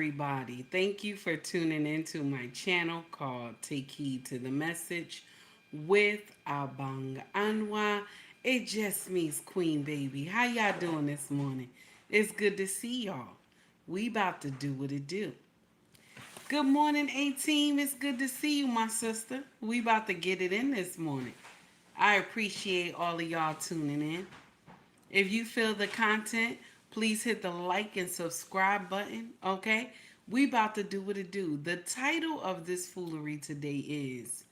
everybody. Thank you for tuning into my channel called Take Heed to the Message with Abang Anwa. It just means Queen Baby. How y'all doing this morning? It's good to see y'all. We about to do what it do. Good morning, A-Team. It's good to see you, my sister. We about to get it in this morning. I appreciate all of y'all tuning in. If you feel the content, please hit the like and subscribe button, okay? We about to do what it do. The title of this foolery today is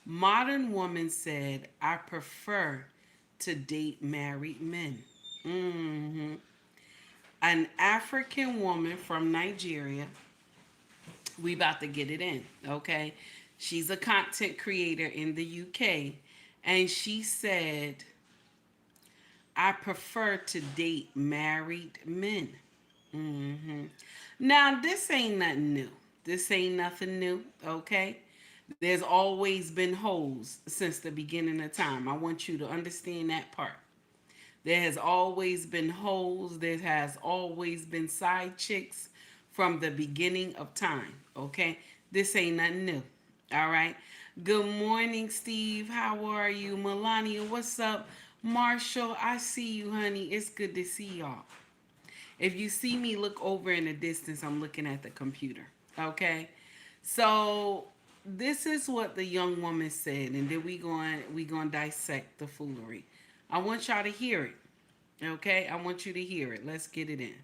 Modern Woman Said, I Prefer to Date Married Men. An African woman from Nigeria. We about to get it in, okay? She's a content creator in the UK, and she said, I prefer to date married men. Now, this ain't nothing new. This ain't nothing new, okay? There's always been hoes since the beginning of time. I want you to understand that part. There has always been hoes. There has always been side chicks from the beginning of time, okay? This ain't nothing new, all right? Good morning, Steve. How are you? Melania, what's up? Marshall, I see you, honey. It's good to see y'all. If you see me look over in the distance, I'm looking at the computer, okay? So this is what the young woman said, and then we going to dissect the foolery. I want y'all to hear it, okay? I want you to hear it. Let's get it in.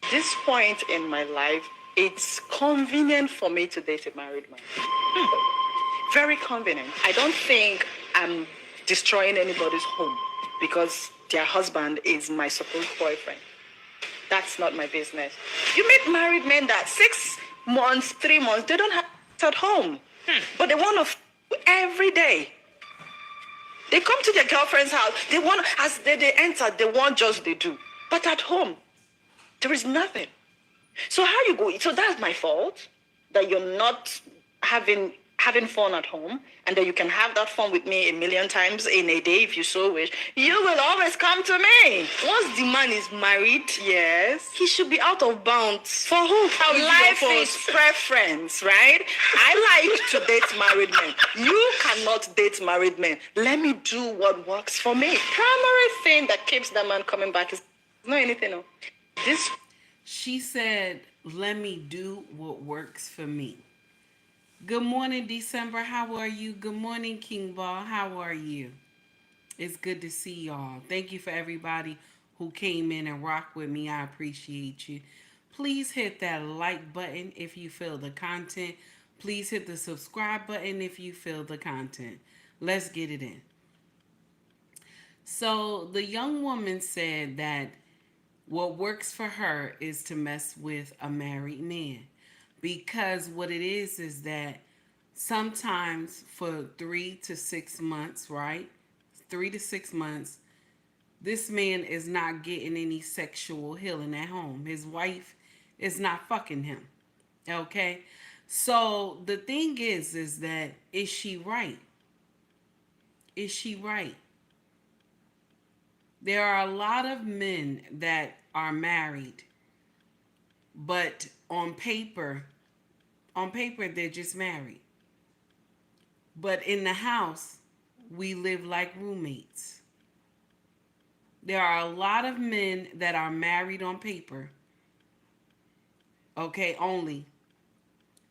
This point in my life, it's convenient for me to date a married man. Very convenient. I don't think I'm destroying anybody's home because their husband is my supposed boyfriend. That's not my business. You meet married men that 6 months, 3 months, they don't have at home. But they want to every day. They come to their girlfriend's house. They want, as they enter, they want just they do. But at home, there is nothing. So how you go? So that's my fault that you're not having fun at home, and that you can have that fun with me a million times in a day if you so wish. You will always come to me. Once the man is married, Yes. he should be out of bounds. For who? Life is preference, right? I like to date married men. You cannot date married men. Let me do what works for me. Primary thing that keeps that man coming back is not anything else. This. She said, let me do what works for me. Good morning, December. How are you? Good morning, King Ball. How are you? It's good to see y'all. Thank you for everybody who came in and rocked with me. I appreciate you. Please hit that like button if you feel the content. Please hit the subscribe button if you feel the content. Let's get it in. So the young woman said that what works for her is to mess with a married man. Because what it is that sometimes for 3 to 6 months, right? 3 to 6 months, this man is not getting any sexual healing at home. His wife is not fucking him. Okay? So the thing is that is she right? Is she right? There are a lot of men that are married, but on paper they're just married. But in the house, we live like roommates. There are a lot of men that are married on paper, okay, only.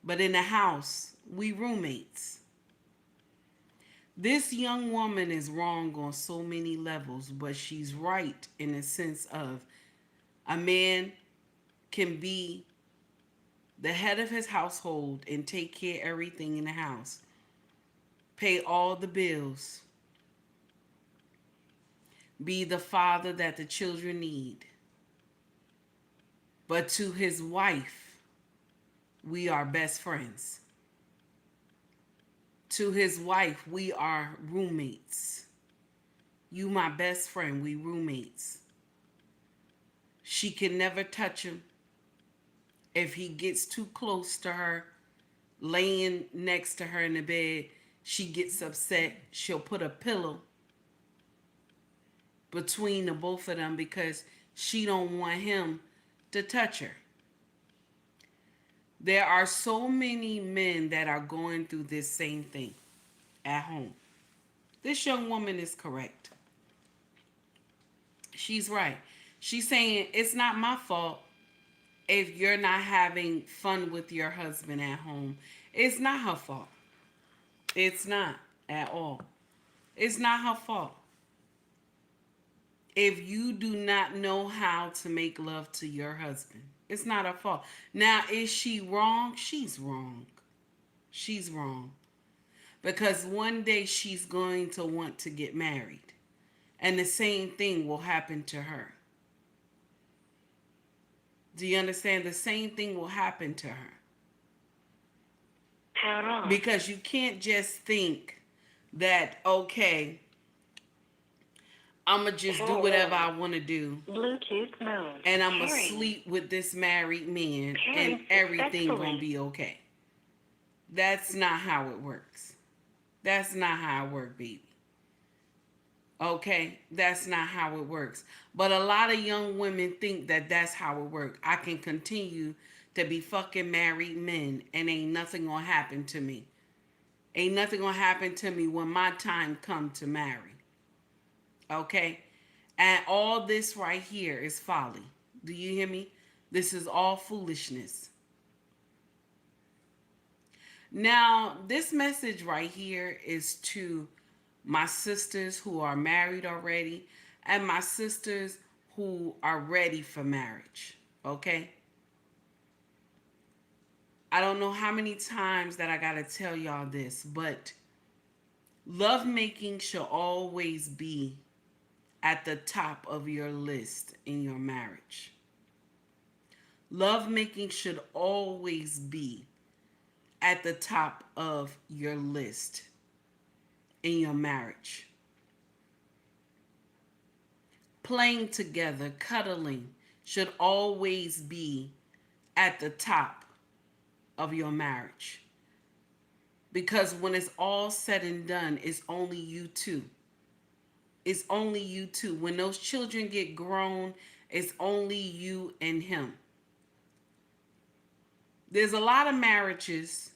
But in the house, we roommates. This young woman is wrong on so many levels, but she's right in the sense of a man can be the head of his household and take care of everything in the house, pay all the bills, be the father that the children need. But to his wife, we are best friends. To his wife, we are roommates. You my best friend, we roommates. She can never touch him. If he gets too close to her, laying next to her in the bed, she gets upset. She'll put a pillow between the both of them because she don't want him to touch her. There are so many men that are going through this same thing at home. This young woman is correct. She's right. She's saying it's not my fault if you're not having fun with your husband at home. It's not her fault. It's not at all. It's not her fault. If you do not know how to make love to your husband, it's not her fault. Now, is she wrong? She's wrong. She's wrong. Because one day she's going to want to get married. And the same thing will happen to her. Do you understand? The same thing will happen to her. Power on. Because you can't just think that, okay, I'm going to just do whatever I want to do. Bluetooth mode. And I'm going to Pairing. sleep with this married man and Pairing everything successfully. going to be okay. That's not how it works. That's not how it works, baby. Okay? That's not how it works. But a lot of young women think that that's how it works. I can continue to be fucking married men and ain't nothing going to happen to me. Ain't nothing going to happen to me when my time come to marry. Okay? And all this right here is folly. Do you hear me? This is all foolishness. Now, this message right here is to my sisters who are married already and my sisters who are ready for marriage. Okay? I don't know how many times that I got to tell y'all this, but lovemaking should always be at the top of your list in your marriage. Lovemaking should always be at the top of your list in your marriage. Playing together, cuddling should always be at the top of your marriage. Because when it's all said and done, it's only you two. It's only you two. When those children get grown, it's only you and him. There's a lot of marriages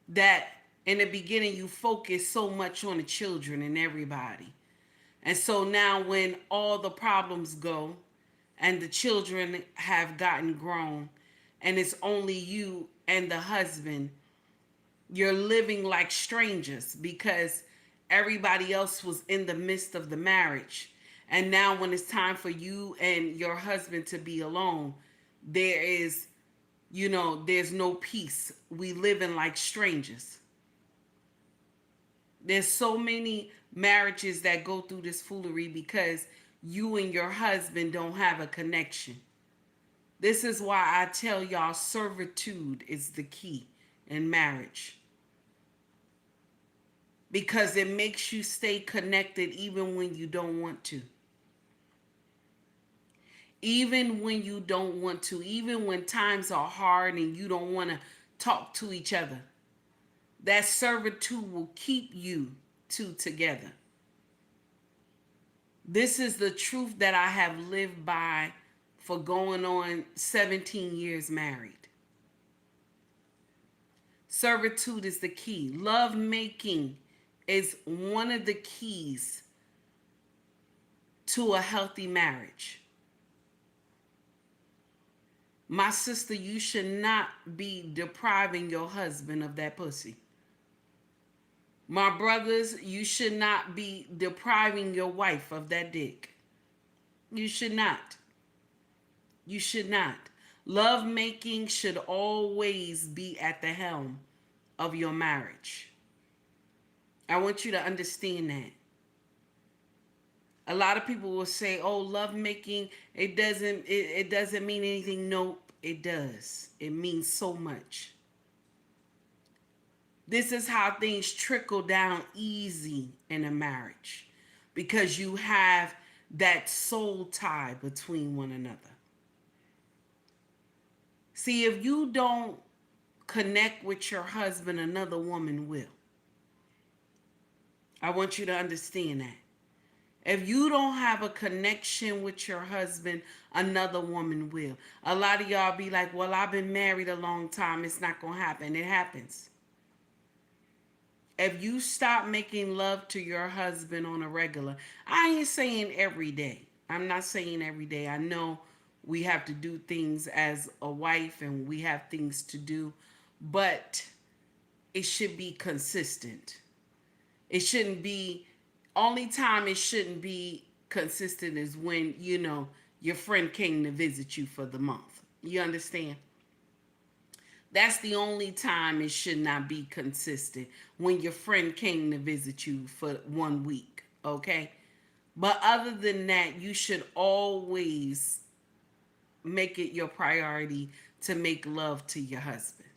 that in the beginning you focus so much on the children and everybody. And so now when all the problems go and the children have gotten grown and it's only you and the husband, you're living like strangers because everybody else was in the midst of the marriage. And now when it's time for you and your husband to be alone, there is, there's no peace. We living like strangers. There's so many marriages that go through this foolery because you and your husband don't have a connection. This is why I tell y'all servitude is the key in marriage. Because it makes you stay connected even when you don't want to. Even when you don't want to. Even when times are hard and you don't want to talk to each other. That servitude will keep you two together. This is the truth that I have lived by for going on 17 years married. Servitude is the key. Love making is one of the keys to a healthy marriage. My sister, you should not be depriving your husband of that pussy. My brothers, you should not be depriving your wife of that dick. You should not. You should not. Love making should always be at the helm of your marriage. I want you to understand that. A lot of people will say, "Oh, love making, it doesn't mean anything." Nope, it does. It means so much. This is how things trickle down easy in a marriage because you have that soul tie between one another. See, if you don't connect with your husband, another woman will. I want you to understand that. If you don't have a connection with your husband, another woman will. A lot of y'all be like, well, I've been married a long time. It's not going to happen. It happens. If you stop making love to your husband on a regular, I ain't saying every day. I'm not saying every day. I know we have to do things as a wife and we have things to do, but it should be consistent. It shouldn't be, only time it shouldn't be consistent is when, your friend came to visit you for the month. You understand? That's the only time it should not be consistent, when your friend came to visit you for 1 week, okay? But other than that, you should always make it your priority to make love to your husband.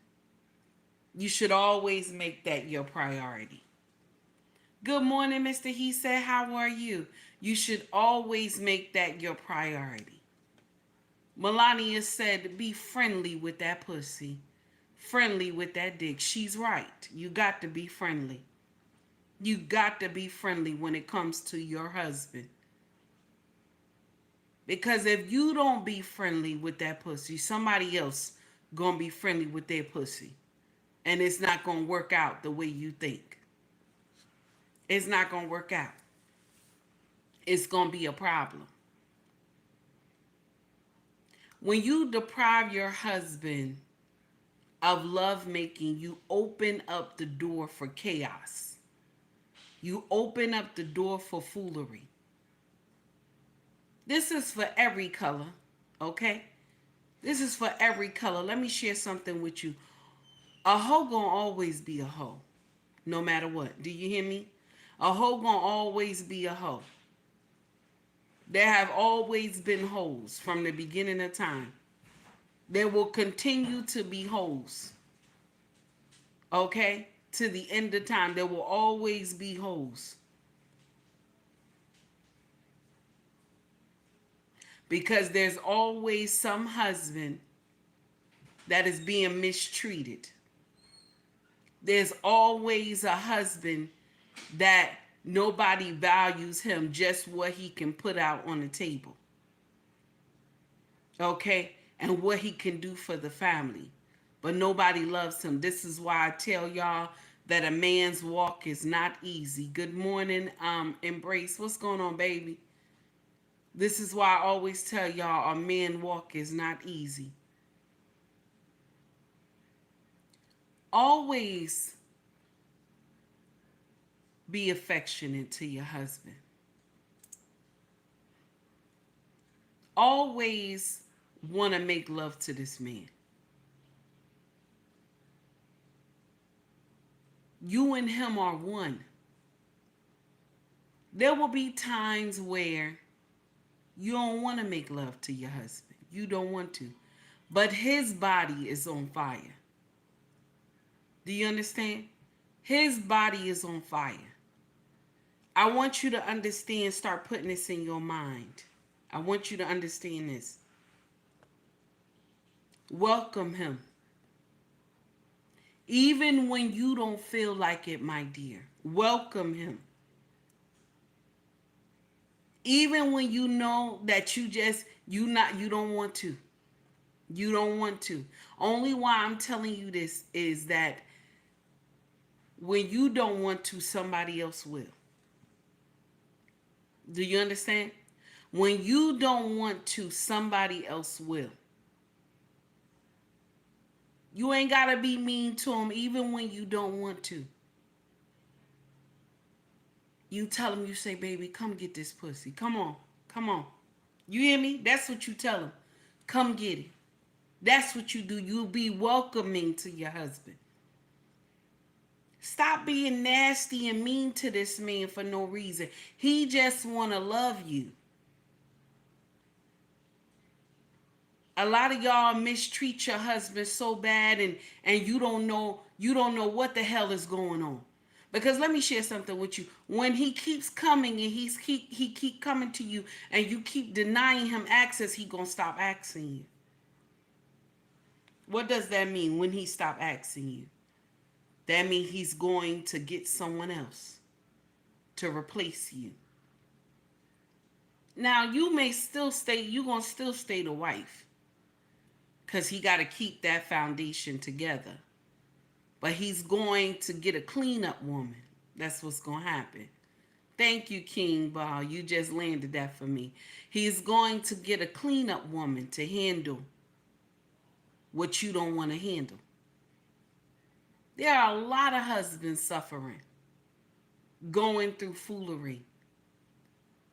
You should always make that your priority. Good morning, Mr. He said, how are you? You should always make that your priority. Melania said, be friendly with that pussy. Friendly with that dick. She's right. You got to be friendly. You got to be friendly when it comes to your husband. Because if you don't be friendly with that pussy, somebody else gonna be friendly with their pussy. And it's not gonna work out the way you think. It's not gonna work out. It's gonna be a problem. When you deprive your husband of love making, you open up the door for chaos. You open up the door for foolery. This is for every color, okay? This is for every color. Let me share something with you. A hoe gonna always be a hoe, no matter what. Do you hear me? A hoe gonna always be a hoe. There have always been hoes from the beginning of time. There will continue to be hoes. Okay? To the end of time, there will always be hoes. Because there's always some husband that is being mistreated. There's always a husband that nobody values him, just what he can put out on the table. Okay? And what he can do for the family. But nobody loves him. This is why I tell y'all that a man's walk is not easy. Good morning, Embrace. What's going on, baby? This is why I always tell y'all a man's walk is not easy. Always be affectionate to your husband. Always want to make love to this man. You and him are one. There will be times where you don't want to make love to your husband. You don't want to. But his body is on fire. Do you understand? His body is on fire. I want you to understand, start putting this in your mind. I want you to understand this. Welcome him. Even when you don't feel like it, my dear. Welcome him. Even when you know that you don't want to. You don't want to. Only why I'm telling you this is that when you don't want to, somebody else will. Do you understand? When you don't want to, somebody else will. You ain't got to be mean to him even when you don't want to. You tell him, you say, baby, come get this pussy. Come on. Come on. You hear me? That's what you tell him. Come get it. That's what you do. You'll be welcoming to your husband. Stop being nasty and mean to this man for no reason. He just want to love you. A lot of y'all mistreat your husband so bad and you don't know what the hell is going on. Because let me share something with you. When he keeps coming and he keep coming to you and you keep denying him access, he gonna stop asking you. What does that mean when he stop asking you? That means he's going to get someone else to replace you. Now you may still stay, you gonna still stay the wife. Cause he gotta keep that foundation together. But he's going to get a cleanup woman. That's what's gonna happen. Thank you, King Ball. You just landed that for me. He's going to get a cleanup woman to handle what you don't want to handle. There are a lot of husbands suffering, going through foolery.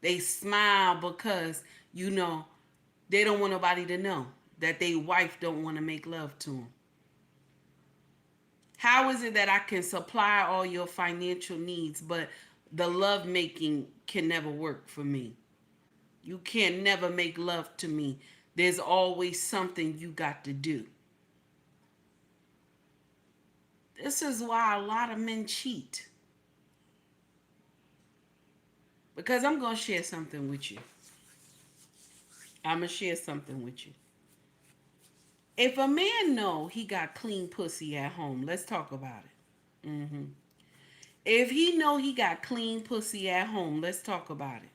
They smile because, they don't want nobody to know that their wife don't want to make love to them. How is it that I can supply all your financial needs, but the love making can never work for me? You can never make love to me. There's always something you got to do. This is why a lot of men cheat. Because I'm going to share something with you. I'm going to share something with you. If a man know he got clean pussy at home, let's talk about it. If he know he got clean pussy at home, let's talk about it.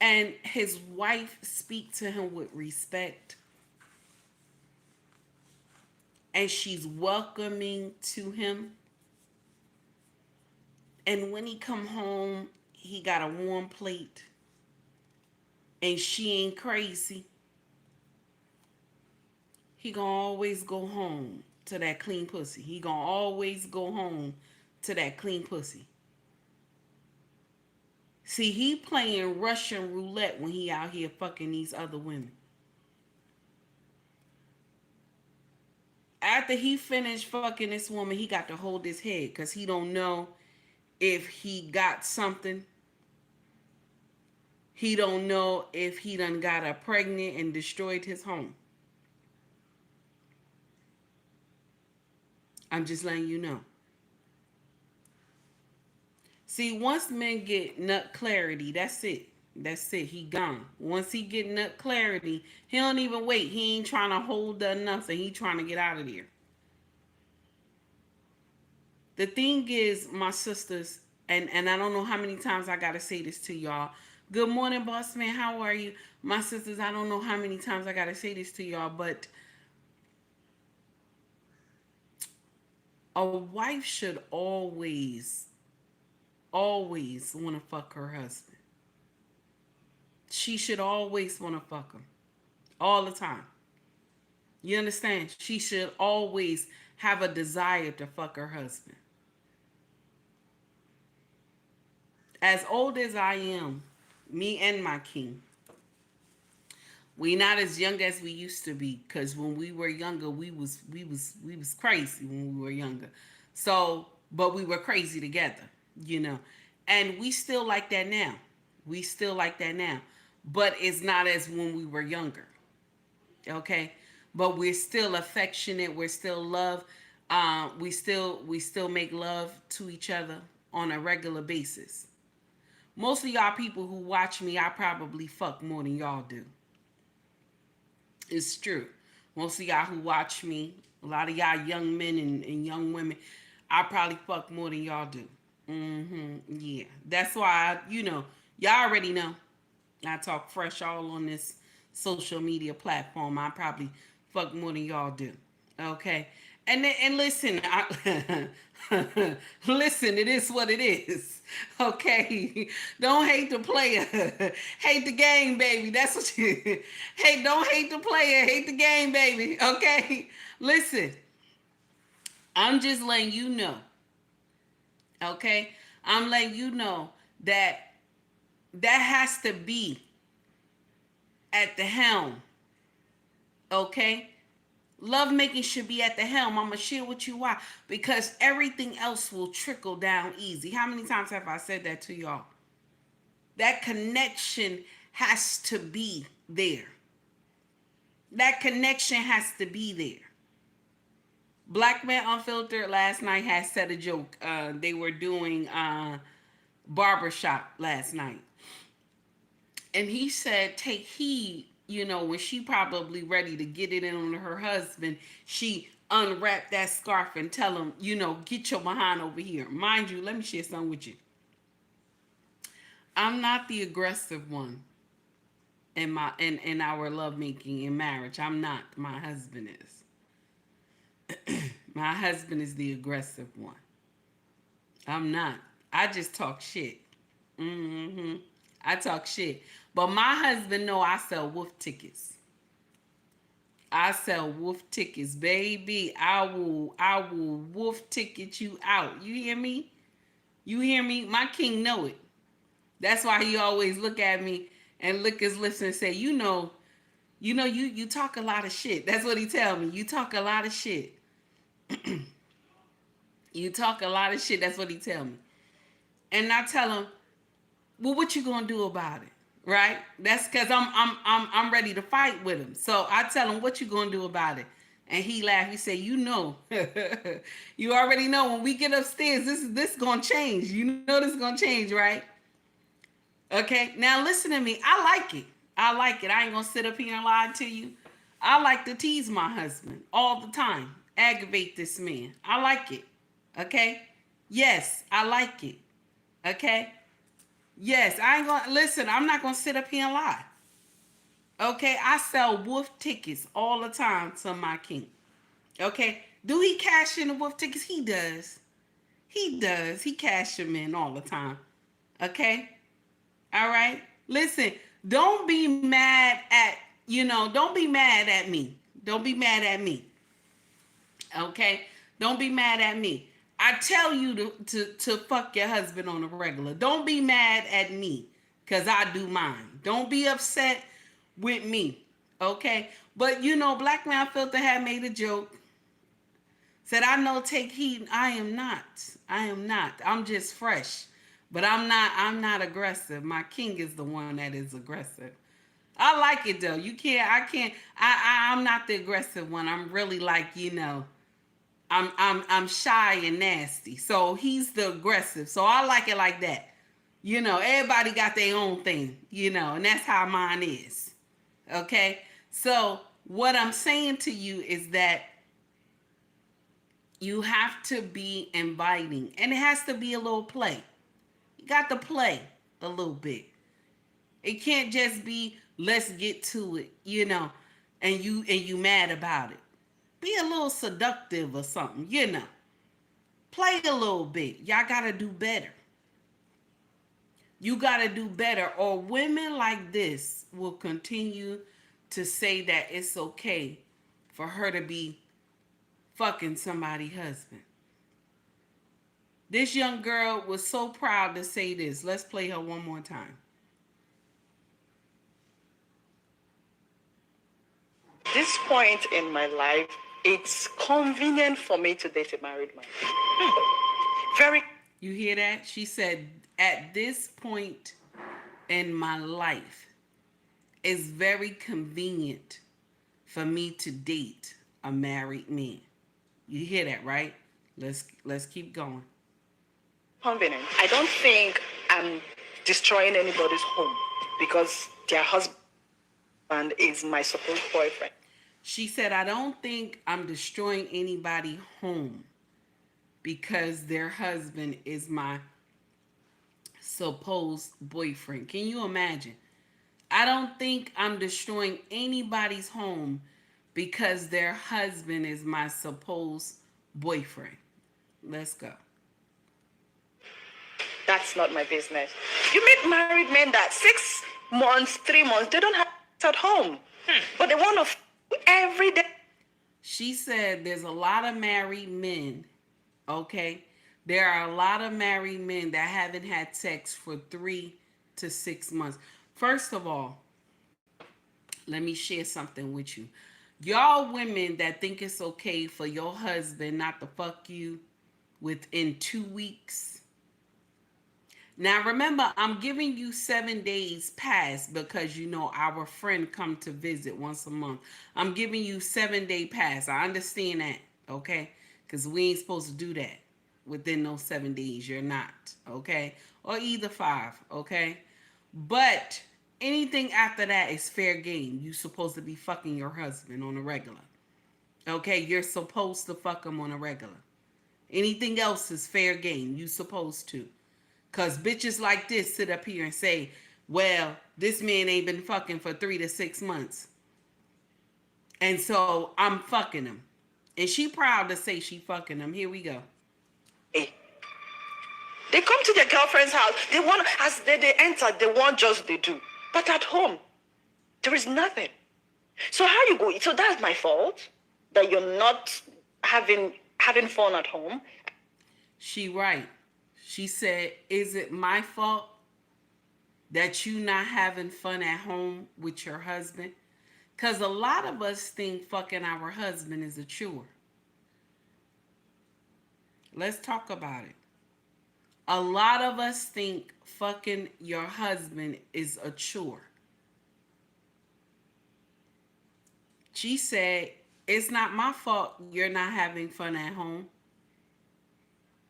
And his wife speak to him with respect, and she's welcoming to him. And when he come home, he got a warm plate, and she ain't crazy. He gonna always go home to that clean pussy. He gonna always go home to that clean pussy. See, he playing Russian roulette when he out here fucking these other women. After he finished fucking this woman, he got to hold his head because he don't know if he got something. He don't know if he done got her pregnant and destroyed his home. I'm just letting you know. See, once men get nut clarity, that's it. That's it. He gone. Once he get nut clarity, he don't even wait. He ain't trying to hold her nothing. He trying to get out of there. The thing is, my sisters, and I don't know how many times I gotta say this to y'all. Good morning, boss man. How are you? My sisters, I don't know how many times I gotta say this to y'all, but a wife should always want to fuck her husband. She should always want to fuck him. All the time. You understand? She should always have a desire to fuck her husband. As old as I am, me and my king, we not as young as we used to be, because when we were younger, we was crazy when we were younger. So, but we were crazy together, And we still like that now. We still like that now. But it's not as when we were younger. Okay? But we're still affectionate, we're still love. We still make love to each other on a regular basis. Most of y'all people who watch me, I probably fuck more than y'all do. It's true. Most of y'all who watch me, a lot of y'all young men and young women, I probably fuck more than y'all do. Yeah. That's why, y'all already know. I talk fresh all on this social media platform. I probably fuck more than y'all do. Okay? And listen, listen, it is what it is. Okay? Don't hate the player. Hate the game, baby. That's what you... Hey, don't hate the player. Hate the game, baby. Okay? Listen. I'm just letting you know. Okay? I'm letting you know that has to be at the helm. Okay? Love making should be at the helm. I'm going to share with you why. Because everything else will trickle down easy. How many times have I said that to y'all? That connection has to be there. That connection has to be there. Blackmen Unfiltered last night had said a joke. They were doing barbershop last night. And he said, take heed, when she probably ready to get it in on her husband, she unwrap that scarf and tell him, get your behind over here. Mind you, let me share something with you. I'm not the aggressive one in our lovemaking in marriage. I'm not. My husband is. My husband is the aggressive one. I'm not. I just talk shit. Mm-hmm. I talk shit. But my husband know I sell wolf tickets. I sell wolf tickets, baby. I will wolf ticket you out. You hear me? You hear me? My king know it. That's why he always look at me and lick his lips and say, you talk a lot of shit. That's what he tell me. You talk a lot of shit. You talk a lot of shit. That's what he tell me. And I tell him, well, what you gonna do about it? Right? That's because I'm ready to fight with him. So I tell him, what you gonna do about it? And he laughed. He said, you already know when we get upstairs, this gonna change. You know this is gonna change, right? Okay. Now listen to me. I like it. I like it. I ain't gonna sit up here and lie to you. I like to tease my husband all the time. Aggravate this man. I like it. Okay? Yes, I like it. Okay? Yes, I ain't gonna listen. I'm not gonna sit up here and lie. Okay, I sell wolf tickets all the time to my king. Okay, do he cash in the wolf tickets? He does. He does. He cash them in all the time. Okay, all right. Listen, don't be mad at Don't be mad at me. Don't be mad at me. Okay, don't be mad at me. I tell you to fuck your husband on a regular. Don't be mad at me because I do mine. Don't be upset with me. Okay? But Black Man Filter had made a joke. Said, I know take heat. I am not. I am not. I'm just fresh. But I'm not aggressive. My king is the one that is aggressive. I like it though. I'm not the aggressive one. I'm really I'm shy and nasty. So he's the aggressive. So I like it like that. Everybody got their own thing, and that's how mine is. Okay? So what I'm saying to you is that you have to be inviting, and it has to be a little play. You got to play a little bit. It can't just be let's get to it, and you mad about it. Be a little seductive or something, Play a little bit. Y'all got to do better. You got to do better, or women like this will continue to say that it's okay for her to be fucking somebody's husband. This young girl was so proud to say this. Let's play her one more time. This point in my life, it's convenient for me to date a married man. Very. You hear that? She said, at this point in my life, it's very convenient for me to date a married man. You hear that, right? Let's keep going. Convenient. I don't think I'm destroying anybody's home because their husband is my supposed boyfriend. She said, I don't think I'm destroying anybody's home because their husband is my supposed boyfriend. Can you imagine? I don't think I'm destroying anybody's home because their husband is my supposed boyfriend. Let's go. That's not my business. You meet married men that 6 months, 3 months, they don't have at home. But they want to every day. She said there's a lot of married men, okay? There are a lot of married men that haven't had sex for 3 to 6 months. First of all, let me share something with you. Y'all women that think it's okay for your husband not to fuck you within 2 weeks. Now remember, I'm giving you 7 days pass because our friend come to visit once a month. I'm giving you 7-day pass. I understand that, okay? Because we ain't supposed to do that within those 7 days. You're not, okay? Or either 5, okay? But anything after that is fair game. You're supposed to be fucking your husband on a regular. Okay? You're supposed to fuck him on a regular. Anything else is fair game. You're supposed to. Cause bitches like this sit up here and say, well, this man ain't been fucking for 3 to 6 months. And so I'm fucking him. And she proud to say she fucking him. Here we go. Hey. They come to their girlfriend's house. They want, as they enter, they want just they do. But at home, there is nothing. So how you go? So that's my fault that you're not having fun at home. She right. She said, is it my fault that you not having fun at home with your husband? Because a lot of us think fucking our husband is a chore. Let's talk about it. A lot of us think fucking your husband is a chore. She said, it's not my fault you're not having fun at home.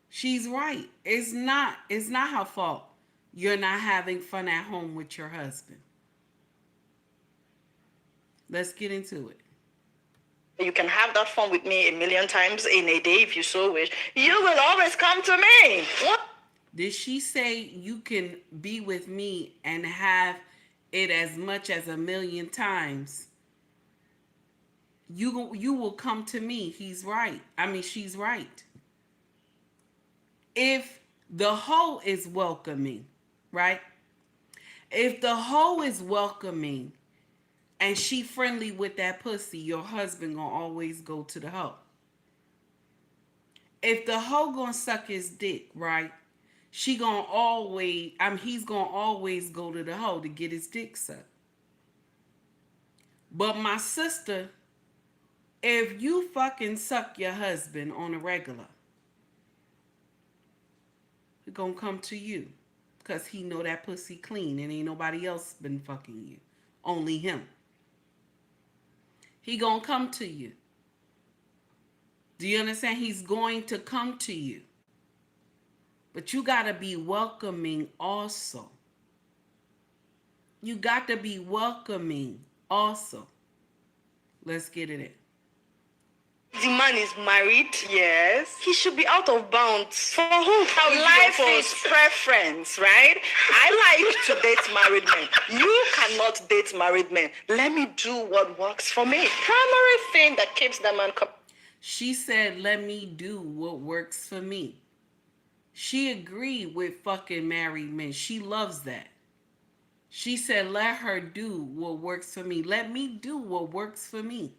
She's right. It's not her fault you're not having fun at home with your husband. Let's get into it. You can have that fun with me 1,000,000 times in a day if you so wish. You will always come to me. What? Did she say you can be with me and have it as much as 1,000,000 times? You will come to me. He's right. I mean, she's right. If the hoe is welcoming, right? If the hoe is welcoming and she friendly with that pussy, your husband gonna always go to the hoe. If the hoe gonna suck his dick, right? He's gonna always go to the hoe to get his dick sucked. But my sister, if you fucking suck your husband on a regular, he gonna come to you. Because he know that pussy clean and ain't nobody else been fucking you. Only him. He gonna come to you. Do you understand? He's going to come to you. But you gotta be welcoming also. You got to be welcoming also. Let's get it in. The man is married. Yes. He should be out of bounds. For who? Life is preference, right? I like to date married men. You cannot date married men. Let me do what works for me. Primary thing that keeps the man. She said, let me do what works for me. She agreed with fucking married men. She loves that. She said, let her do what works for me. Let me do what works for me.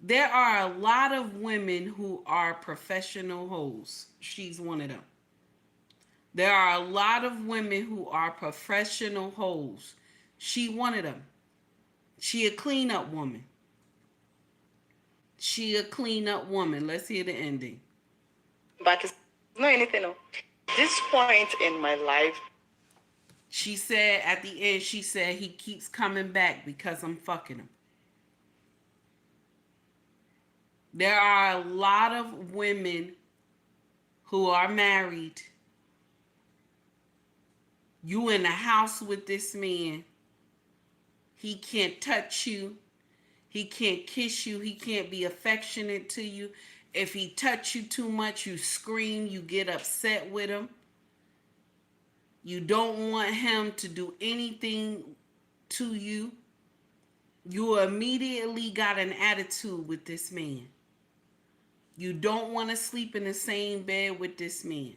There are a lot of women who are professional hoes. She's one of them. There are a lot of women who are professional hoes. She one of them. She a cleanup woman. She a cleanup woman. Let's hear the ending. But it's not anything else. This point in my life. She said at the end, she said he keeps coming back because I'm fucking him. There are a lot of women who are married. You in the house with this man. He can't touch you. He can't kiss you. He can't be affectionate to you. If he touch you too much, you scream. You get upset with him. You don't want him to do anything to you. You immediately got an attitude with this man. You don't want to sleep in the same bed with this man.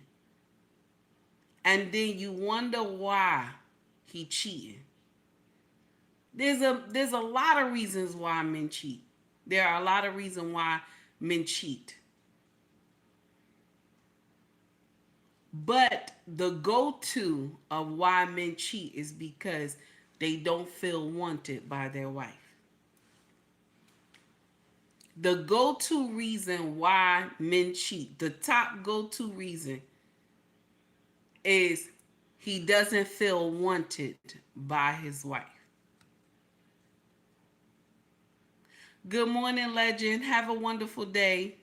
And then you wonder why he cheating. There's a lot of reasons why men cheat. There are a lot of reasons why men cheat. But the go-to of why men cheat is because they don't feel wanted by their wife. The go-to reason why men cheat, the top go-to reason is he doesn't feel wanted by his wife. Good morning, legend. Have a wonderful day.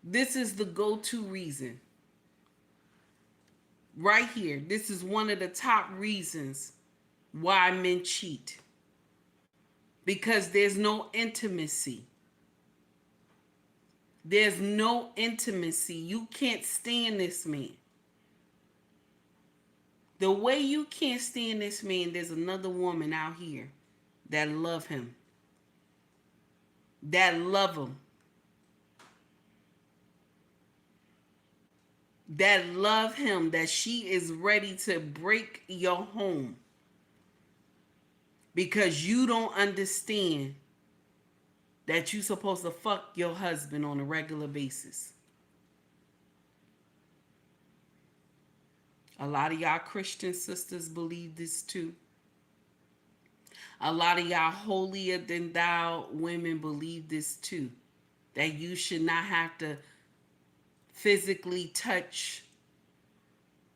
This is the go-to reason. Right here. This is one of the top reasons why men cheat. Because there's no intimacy. There's no intimacy. You can't stand this man. The way you can't stand this man, there's another woman out here that love him. That love him. That love him. That she is ready to break your home. Because you don't understand that you're supposed to fuck your husband on a regular basis. A lot of y'all Christian sisters believe this too. A lot of y'all holier than thou women believe this too. That you should not have to physically touch,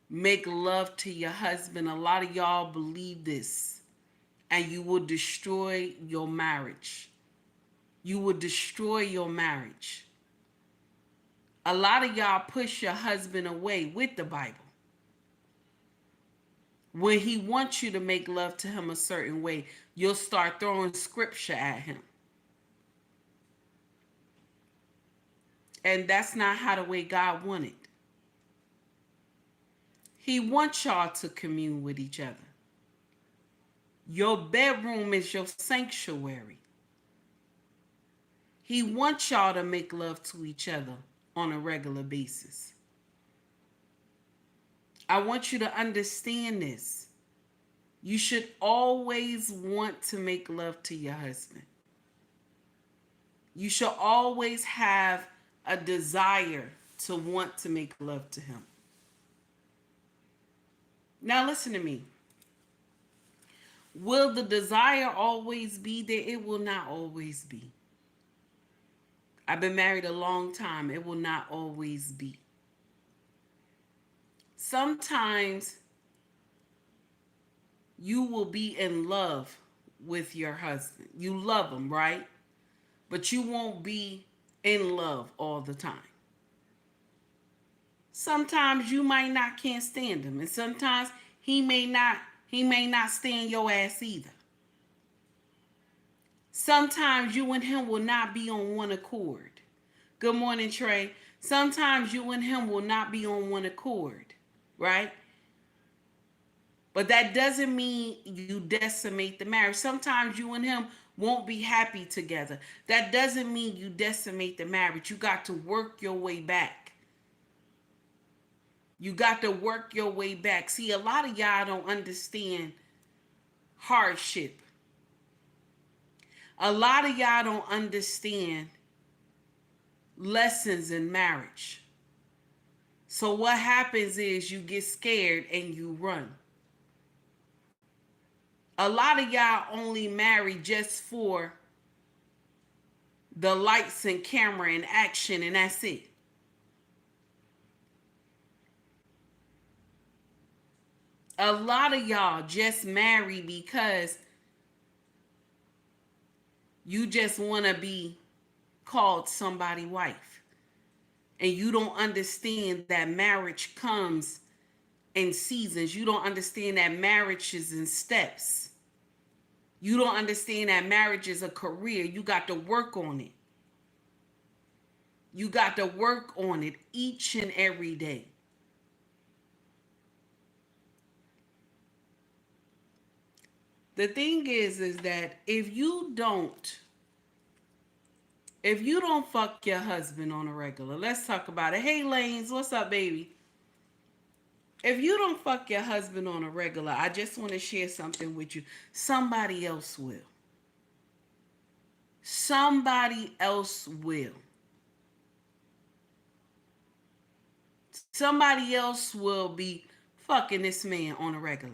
make love to your husband. A lot of y'all believe this. And you will destroy your marriage. You will destroy your marriage. A lot of y'all push your husband away with the Bible. When he wants you to make love to him a certain way, you'll start throwing scripture at him. And that's not how the way God wanted. He wants y'all to commune with each other. Your bedroom is your sanctuary. He wants y'all to make love to each other on a regular basis. I want you to understand this. You should always want to make love to your husband. You should always have a desire to want to make love to him. Now listen to me. Will the desire always be there? It will not always be. I've been married a long time. It will not always be. Sometimes you will be in love with your husband. You love him, right? But you won't be in love all the time. Sometimes you might not can't stand him, and sometimes he may not stand your ass either. Sometimes you and him will not be on one accord. Good morning, Trey. Sometimes you and him will not be on one accord, right? But that doesn't mean you decimate the marriage. Sometimes you and him won't be happy together. That doesn't mean you decimate the marriage. You got to work your way back. You got to work your way back. See, a lot of y'all don't understand hardship. A lot of y'all don't understand lessons in marriage. So what happens is you get scared and you run. A lot of y'all only marry just for the lights and camera and action, and that's it. A lot of y'all just marry because you just want to be called somebody's wife. And you don't understand that marriage comes in seasons. You don't understand that marriage is in steps. You don't understand that marriage is a career. You got to work on it. You got to work on it each and every day. The thing is that if you don't fuck your husband on a regular, let's talk about it. Hey, Lanes, what's up, baby? If you don't fuck your husband on a regular, I just want to share something with you. Somebody else will. Somebody else will. Somebody else will be fucking this man on a regular.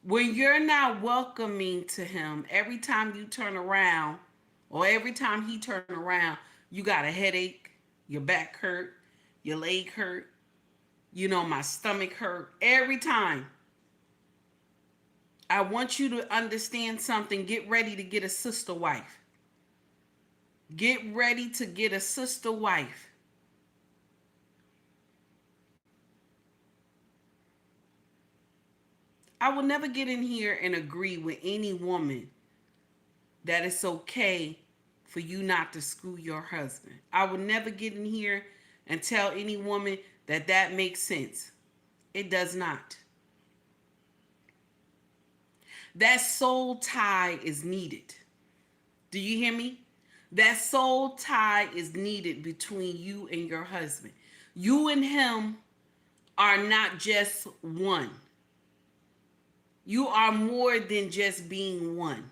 When you're not welcoming to him, every time you turn around, or every time he turn around, you got a headache, your back hurt, your leg hurt, my stomach hurt. Every time. I want you to understand something. Get ready to get a sister wife. Get ready to get a sister wife. I will never get in here and agree with any woman that it's okay for you not to screw your husband. I would never get in here and tell any woman that that makes sense. It does not. That soul tie is needed. Do you hear me? That soul tie is needed between you and your husband. You and him are not just one. You are more than just being one.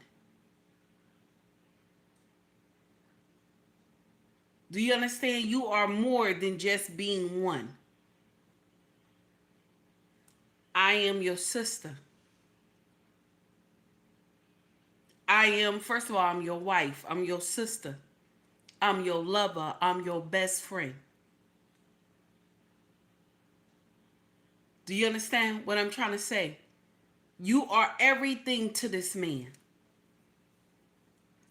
Do you understand? You are more than just being one. I am your sister. I am, first of all, I'm your wife. I'm your sister. I'm your lover. I'm your best friend. Do you understand what I'm trying to say? You are everything to this man.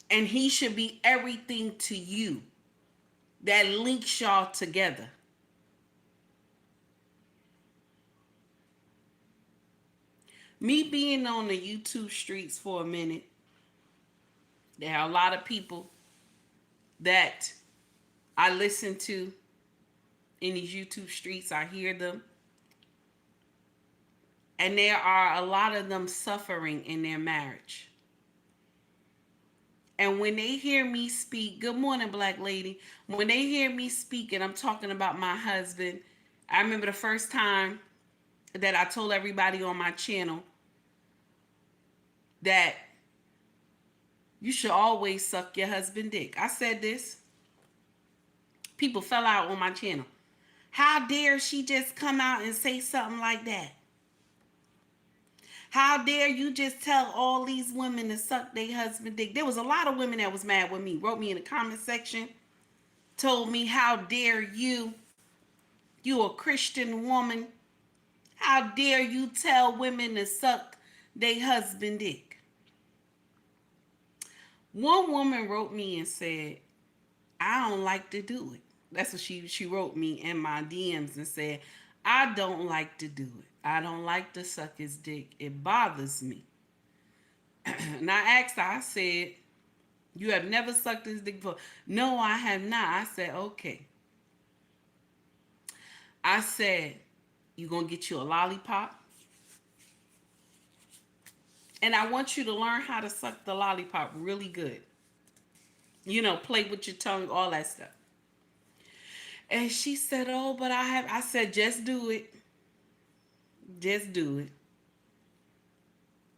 And he should be everything to you. That links y'all together. Me being on the YouTube streets for a minute, there are a lot of people that I listen to in these YouTube streets. I hear them. And there are a lot of them suffering in their marriage. And when they hear me speak, good morning, black lady. When they hear me speak and I'm talking about my husband, I remember the first time that I told everybody on my channel that you should always suck your husband dick. I said this. People fell out on my channel. How dare she just come out and say something like that? How dare you just tell all these women to suck their husband dick? There was a lot of women that was mad with me. Wrote me in the comment section. Told me, how dare you? You a Christian woman. How dare you tell women to suck their husband dick? One woman wrote me and said, I don't like to do it. That's what she wrote me in my DMs and said, I don't like to do it. I don't like to suck his dick. It bothers me. And I asked her, I said, you have never sucked his dick before? No, I have not. I said, okay. I said, you gonna get you a lollipop? And I want you to learn how to suck the lollipop really good. You know, play with your tongue, all that stuff. And she said, oh, but I said, just do it. Just do it.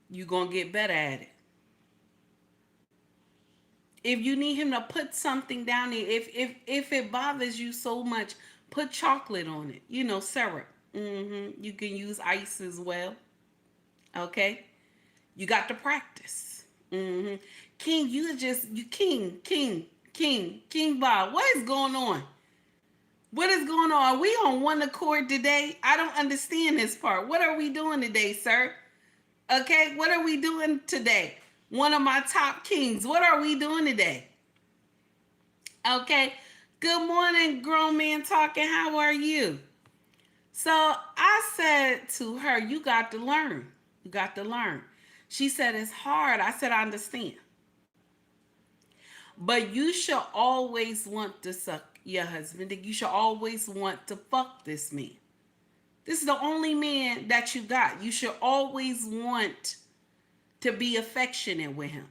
You're going to get better at it. If you need him to put something down there, if it bothers you so much, put chocolate on it. You know, syrup. You can use ice as well. Okay? You got to practice. King, King Bob, what is going on? What is going on? Are we on one accord today? I don't understand this part. What are we doing today, sir? Okay, what are we doing today? One of my top kings. What are we doing today? Okay, good morning, grown man talking. How are you? So I said to her, you got to learn. You got to learn. She said, it's hard. I said, I understand. But you should always want to suck your husband. You should always want to fuck this man. This is the only man that you got. You should always want to be affectionate with him.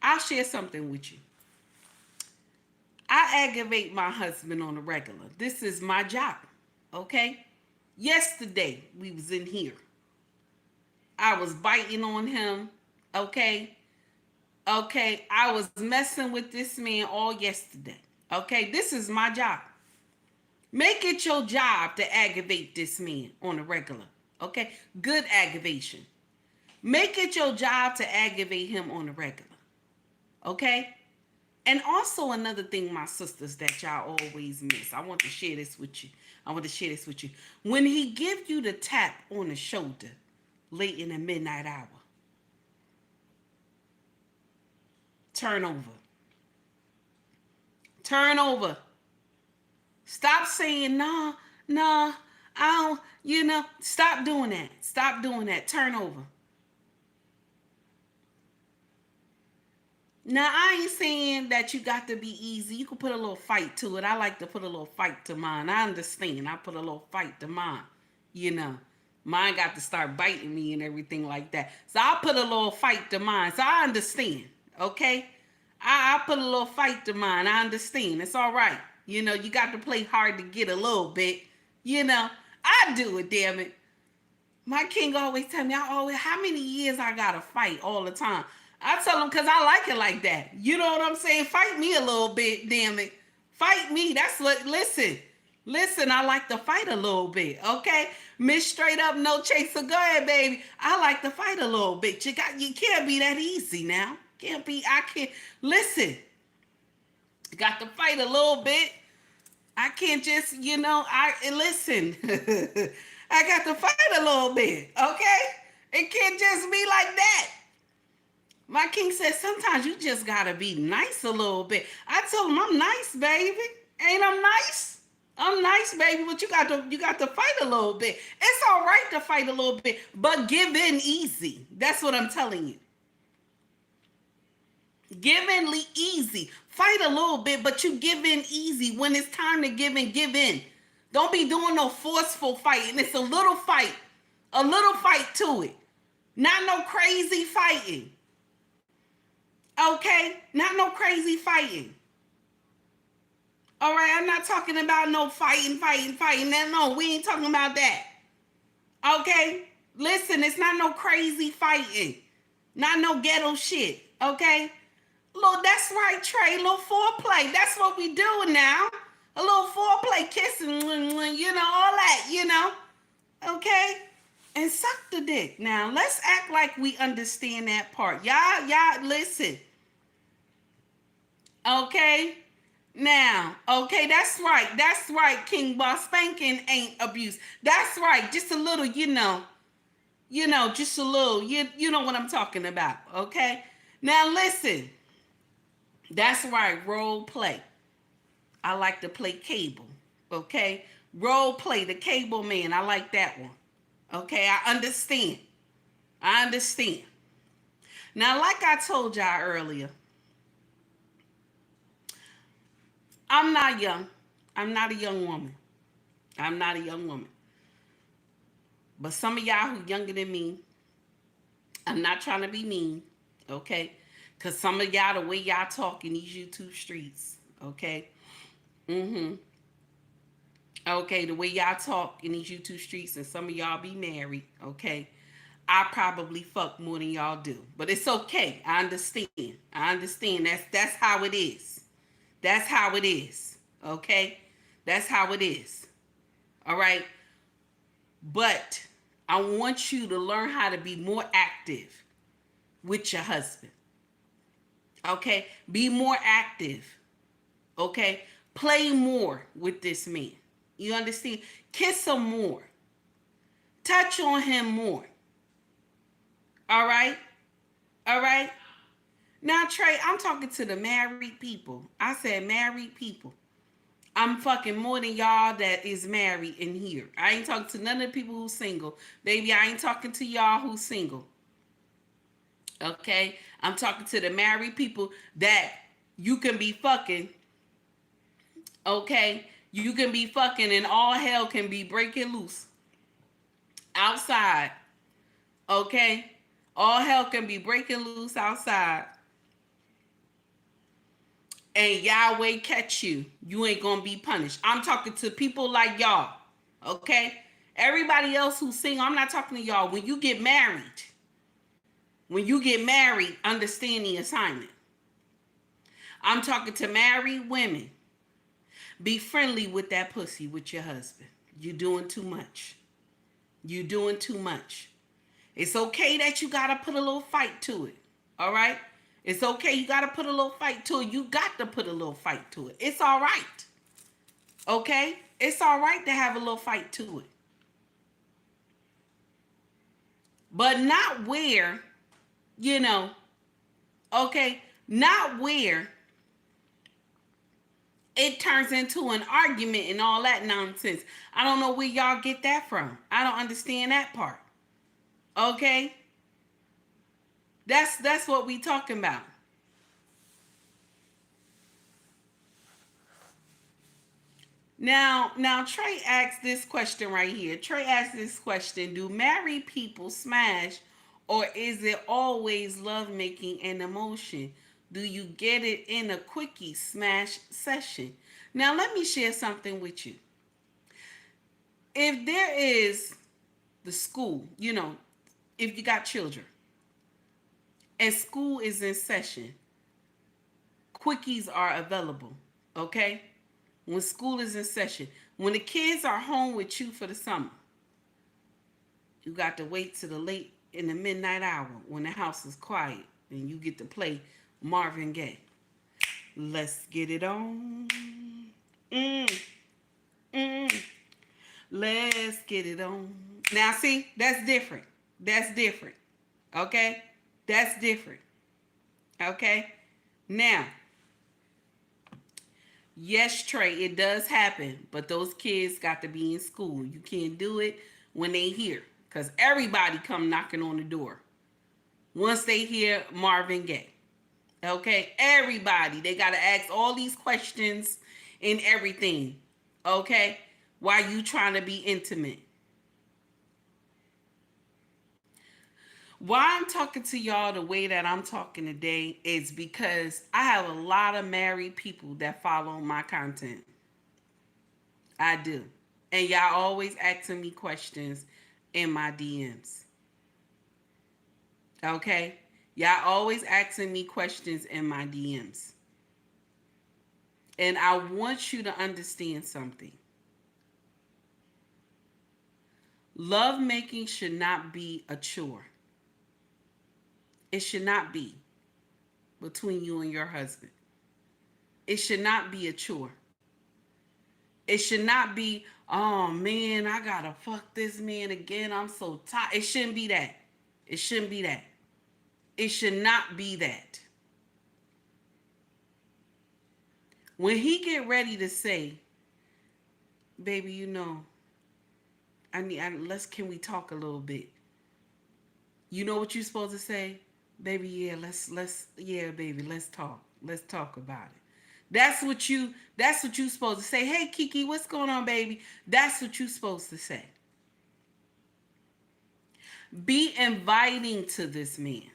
I'll share something with you. I aggravate my husband on a regular. This is my job, okay? Yesterday, we was in here. I was biting on him, okay? Okay, I was messing with this man all yesterday. Okay, this is my job. Make it your job to aggravate this man on a regular. Okay, good aggravation. Make it your job to aggravate him on a regular. Okay? And also another thing, my sisters, that y'all always miss. I want to share this with you. When he give you the tap on the shoulder late in the midnight hour, turn over. Turn over. Stop saying, nah, I don't, stop doing that. Stop doing that. Turn over. Now, I ain't saying that you got to be easy. You can put a little fight to it. I like to put a little fight to mine. I understand. I put a little fight to mine. You know, mine got to start biting me and everything like that. So I put a little fight to mine. So I understand. Okay? I put a little fight to mine. I understand. It's all right. You know, you got to play hard to get a little bit. You know, I do it, damn it. My king always tell me, how many years I gotta fight all the time. I tell him because I like it like that. You know what I'm saying? Fight me a little bit, damn it. Fight me. That's what, listen, I like to fight a little bit, okay? Miss Straight Up No Chaser, go ahead, baby. I like to fight a little bit. You can't be that easy now. I can't, listen. Got to fight a little bit. I can't just, listen. I got to fight a little bit, okay? It can't just be like that. My king says sometimes you just gotta be nice a little bit. I told him I'm nice, baby. Ain't I nice? I'm nice, baby, but you got to fight a little bit. It's all right to fight a little bit, but give in easy. That's what I'm telling you. Give in easy. Fight a little bit, but you give in easy. When it's time to give in, give in. Don't be doing no forceful fighting. It's a little fight to it. Not no crazy fighting. Okay? Not no crazy fighting. All right? I'm not talking about no fighting. No, we ain't talking about that. Okay? Listen, it's not no crazy fighting. Not no ghetto shit. Okay? Look, that's right, Trey. A little foreplay. That's what we doing now. A little foreplay, kissing, all that, Okay? And suck the dick. Now, let's act like we understand that part. Y'all, listen. Okay? Now, okay, that's right, King Boss. Spanking ain't abuse. That's right. Just a little, just a little, you know what I'm talking about, okay? Now, listen. That's right, role play. I like to play cable, okay? Role play, the cable man. I like that one, okay? I understand. Now, like I told y'all earlier, I'm not young. I'm not a young woman. But some of y'all who younger than me, I'm not trying to be mean, okay? Because some of y'all, the way y'all talk in these YouTube streets, okay? Okay, the way y'all talk in these YouTube streets, and some of y'all be married, okay? I probably fuck more than y'all do. But it's okay. I understand. That's how it is. That's how it is. Okay? That's how it is. All right? But I want you to learn how to be more active with your husband. Okay? Be more active. Okay? Play more with this man. You understand? Kiss him more. Touch on him more. All right? All right? Now, Trey, I'm talking to the married people. I said married people. I'm fucking more than y'all that is married in here. I ain't talking to none of the people who's single. Baby, I ain't talking to y'all who's single. Okay? I'm talking to the married people that you can be fucking. Okay? You can be fucking and all hell can be breaking loose. Outside. Okay? All hell can be breaking loose outside. And Yahweh catch you. You ain't gonna be punished. I'm talking to people like y'all. Okay? Everybody else who's single, I'm not talking to y'all. When you get married, understand the assignment. I'm talking to married women. Be friendly with that pussy with your husband. You're doing too much. It's okay that you gotta put a little fight to it. All right? It's okay. You gotta put a little fight to it. You got to put a little fight to it. It's all right. Okay? It's all right to have a little fight to it. But not where, okay? Not where it turns into an argument and all that nonsense. I don't know where y'all get that from. I don't understand that part. Okay? That's what we talking about. Now Trey asked this question right here. Trey asked this question: do married people smash, or is it always lovemaking and emotion? Do you get it in a quickie smash session? Now let me share something with you. If there is the school, if you got children and school is in session, quickies are available. Okay? When school is in session, when the kids are home with you for the summer, you got to wait to the late in the midnight hour when the house is quiet and you get to play Marvin Gaye. Let's get it on. Mm, mm. Let's get it on. Now, see, that's different. That's different. Okay? That's different. Okay? Now, yes, Trey, it does happen, but those kids got to be in school. You can't do it when they here, because everybody come knocking on the door once they hear Marvin Gaye. Okay, everybody, they got to ask all these questions and everything. Okay, while you trying to be intimate. Why I'm talking to y'all the way that I'm talking today is because I have a lot of married people that follow my content. I do. And y'all always asking me questions in my DMs. Okay? Y'all always asking me questions in my DMs. And I want you to understand something. Love making should not be a chore. It should not be between you and your husband. It should not be a chore. It should not be, oh man, I gotta fuck this man again. I'm so tired. It shouldn't be that. It shouldn't be that. It should not be that. When he get ready to say, baby, can we talk a little bit? You know what you're supposed to say? Baby, yeah, yeah, baby, let's talk. Let's talk about it. That's what you supposed to say. Hey Kiki, what's going on, baby? That's what you supposed to say. Be inviting to this man.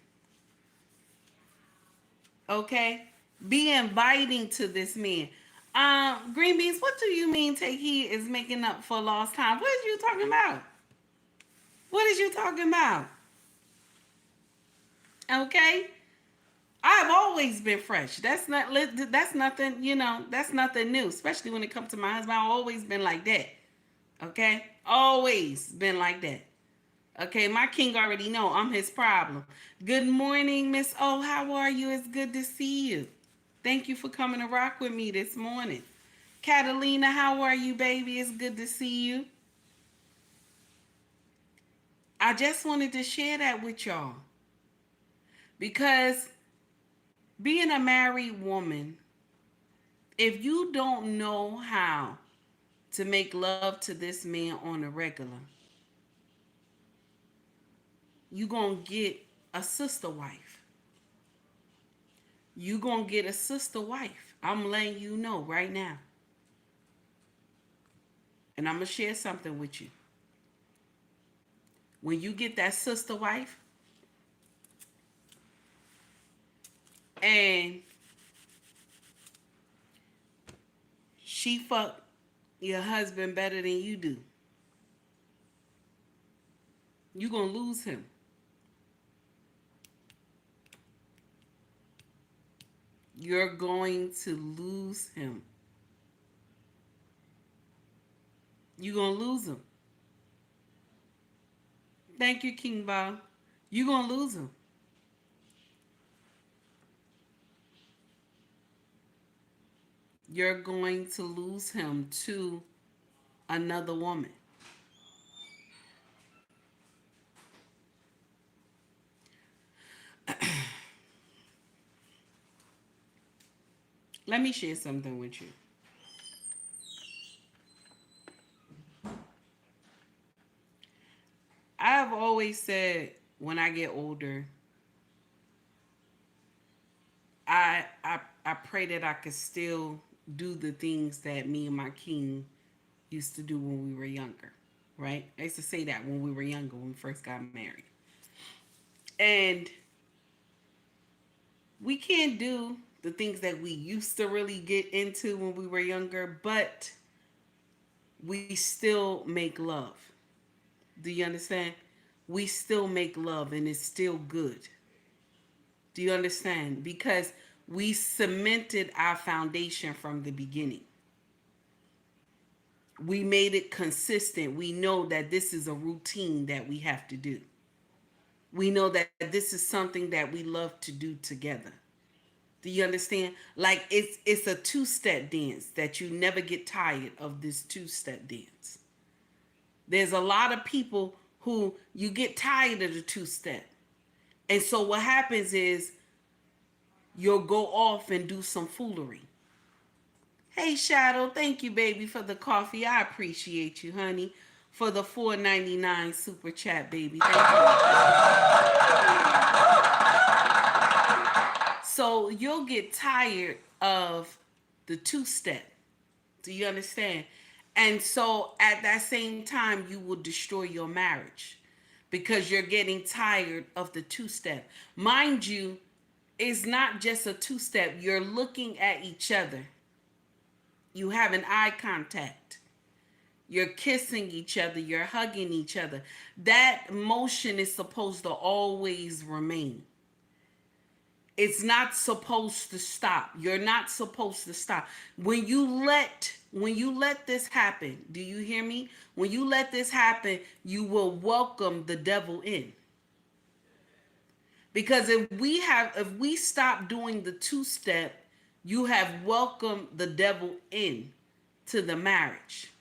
Okay? Be inviting to this man. Green Beans, what do you mean take heed is making up for lost time? What are you talking about? What is you talking about? Okay? I've always been fresh. That's nothing, that's nothing new, especially when it comes to my husband. I've always been like that. Okay? Always been like that. Okay, my king already know I'm his problem. Good morning, Miss O. How are you? It's good to see you. Thank you for coming to rock with me this morning. Catalina, how are you, baby? It's good to see you. I just wanted to share that with y'all. Because being a married woman, if you don't know how to make love to this man on a regular, you gonna get a sister wife. You gonna get a sister wife. I'm letting you know right now. And I'm gonna share something with you. When you get that sister wife, and she fuck your husband better than you do, you gonna lose him. You're going to lose him. You're gonna lose him. Thank you, King Bob. You're gonna lose him. You're going to lose him to another woman. Let me share something with you. I've always said when I get older, I pray that I could still do the things that me and my king used to do when we were younger, right? I used to say that when we were younger, when we first got married. And we can't do the things that we used to really get into when we were younger, but we still make love. Do you understand? We still make love and it's still good. Do you understand? Because we cemented our foundation from the beginning. We made it consistent. We know that this is a routine that we have to do. We know that this is something that we love to do together. Do you understand? Like it's a two-step dance that you never get tired of this two-step dance. There's a lot of people who you get tired of the two-step. And so what happens is you'll go off and do some foolery. Hey Shadow, thank you baby for the coffee. I appreciate you, honey. For the $4.99 super chat, baby. Thank you. So you'll get tired of the two-step. Do you understand? And so at that same time, you will destroy your marriage because you're getting tired of the two-step. Mind you, it's not just a two-step. You're looking at each other. You have an eye contact. You're kissing each other. You're hugging each other. That motion is supposed to always remain. It's not supposed to stop. You're not supposed to stop. When you let this happen, do you hear me? When you let this happen, you will welcome the devil in. Because if we stop doing the two-step, you have welcomed the devil in to the marriage.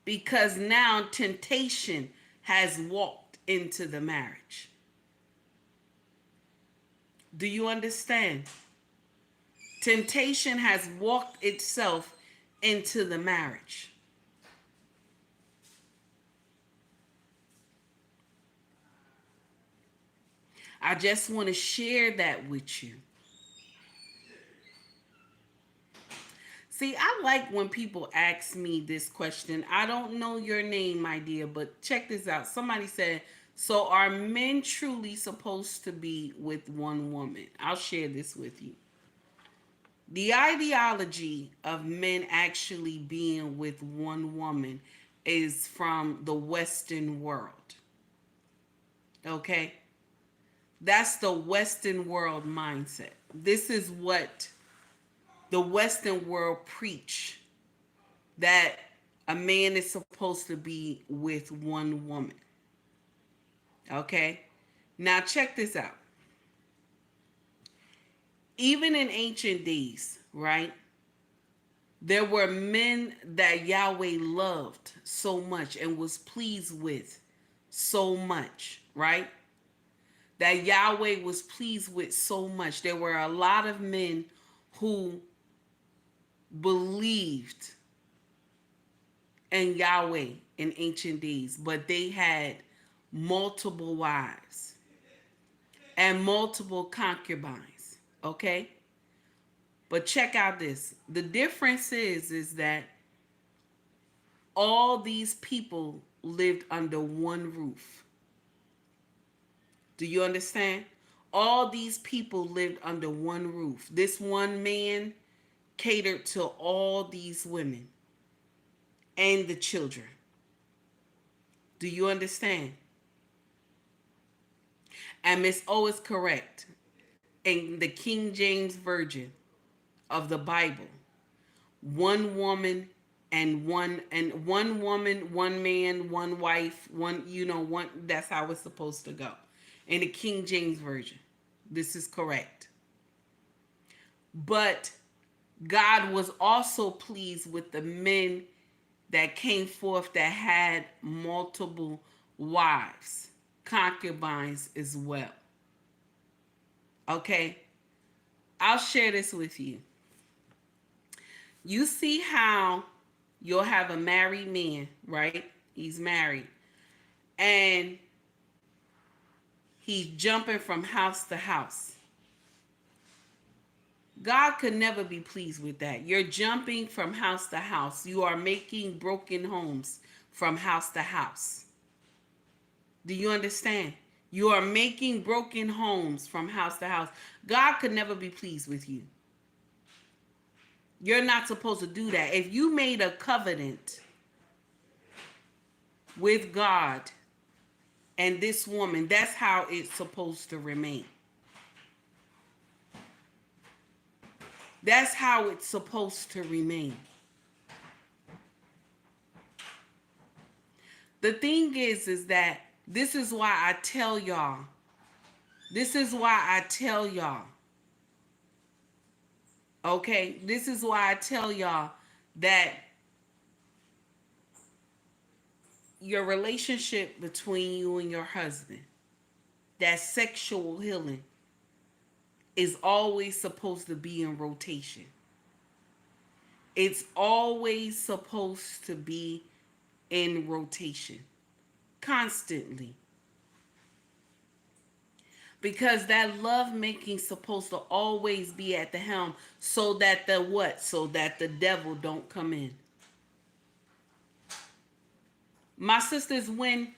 Because now temptation has walked into the marriage. Do you understand? Temptation has walked itself into the marriage. I just want to share that with you. See, I like when people ask me this question. I don't know your name, my dear, but check this out. Somebody said, so are men truly supposed to be with one woman? I'll share this with you. The ideology of men actually being with one woman is from the Western world. Okay? That's the Western world mindset. This is what the Western world preach, that a man is supposed to be with one woman. Okay? Now check this out. Even in ancient days, right? There were men that Yahweh loved so much and was pleased with so much, right? That Yahweh was pleased with so much. There were a lot of men who believed in Yahweh in ancient days, but they had multiple wives and multiple concubines, okay? But check out this. The difference is that all these people lived under one roof. Do you understand? All these people lived under one roof. This one man catered to all these women and the children. Do you understand? And Miss O is correct. In the King James Version of the Bible, one woman and one woman, one man, one wife, one, that's how it's supposed to go. In the King James Version, this is correct. But God was also pleased with the men that came forth that had multiple wives, concubines as well. Okay? I'll share this with you. You see how you'll have a married man, right? He's married. And he's jumping from house to house. God could never be pleased with that. You're jumping from house to house. You are making broken homes from house to house. Do you understand? You are making broken homes from house to house. God could never be pleased with you. You're not supposed to do that. If you made a covenant with God and this woman, that's how it's supposed to remain. That's how it's supposed to remain. The thing is that this is why I tell y'all. This is why I tell y'all. Okay? This is why I tell y'all that your relationship between you and your husband, that sexual healing, is always supposed to be in rotation. It's always supposed to be in rotation. Constantly. Because that love making supposed to always be at the helm so that the what? So that the devil don't come in. My sisters, when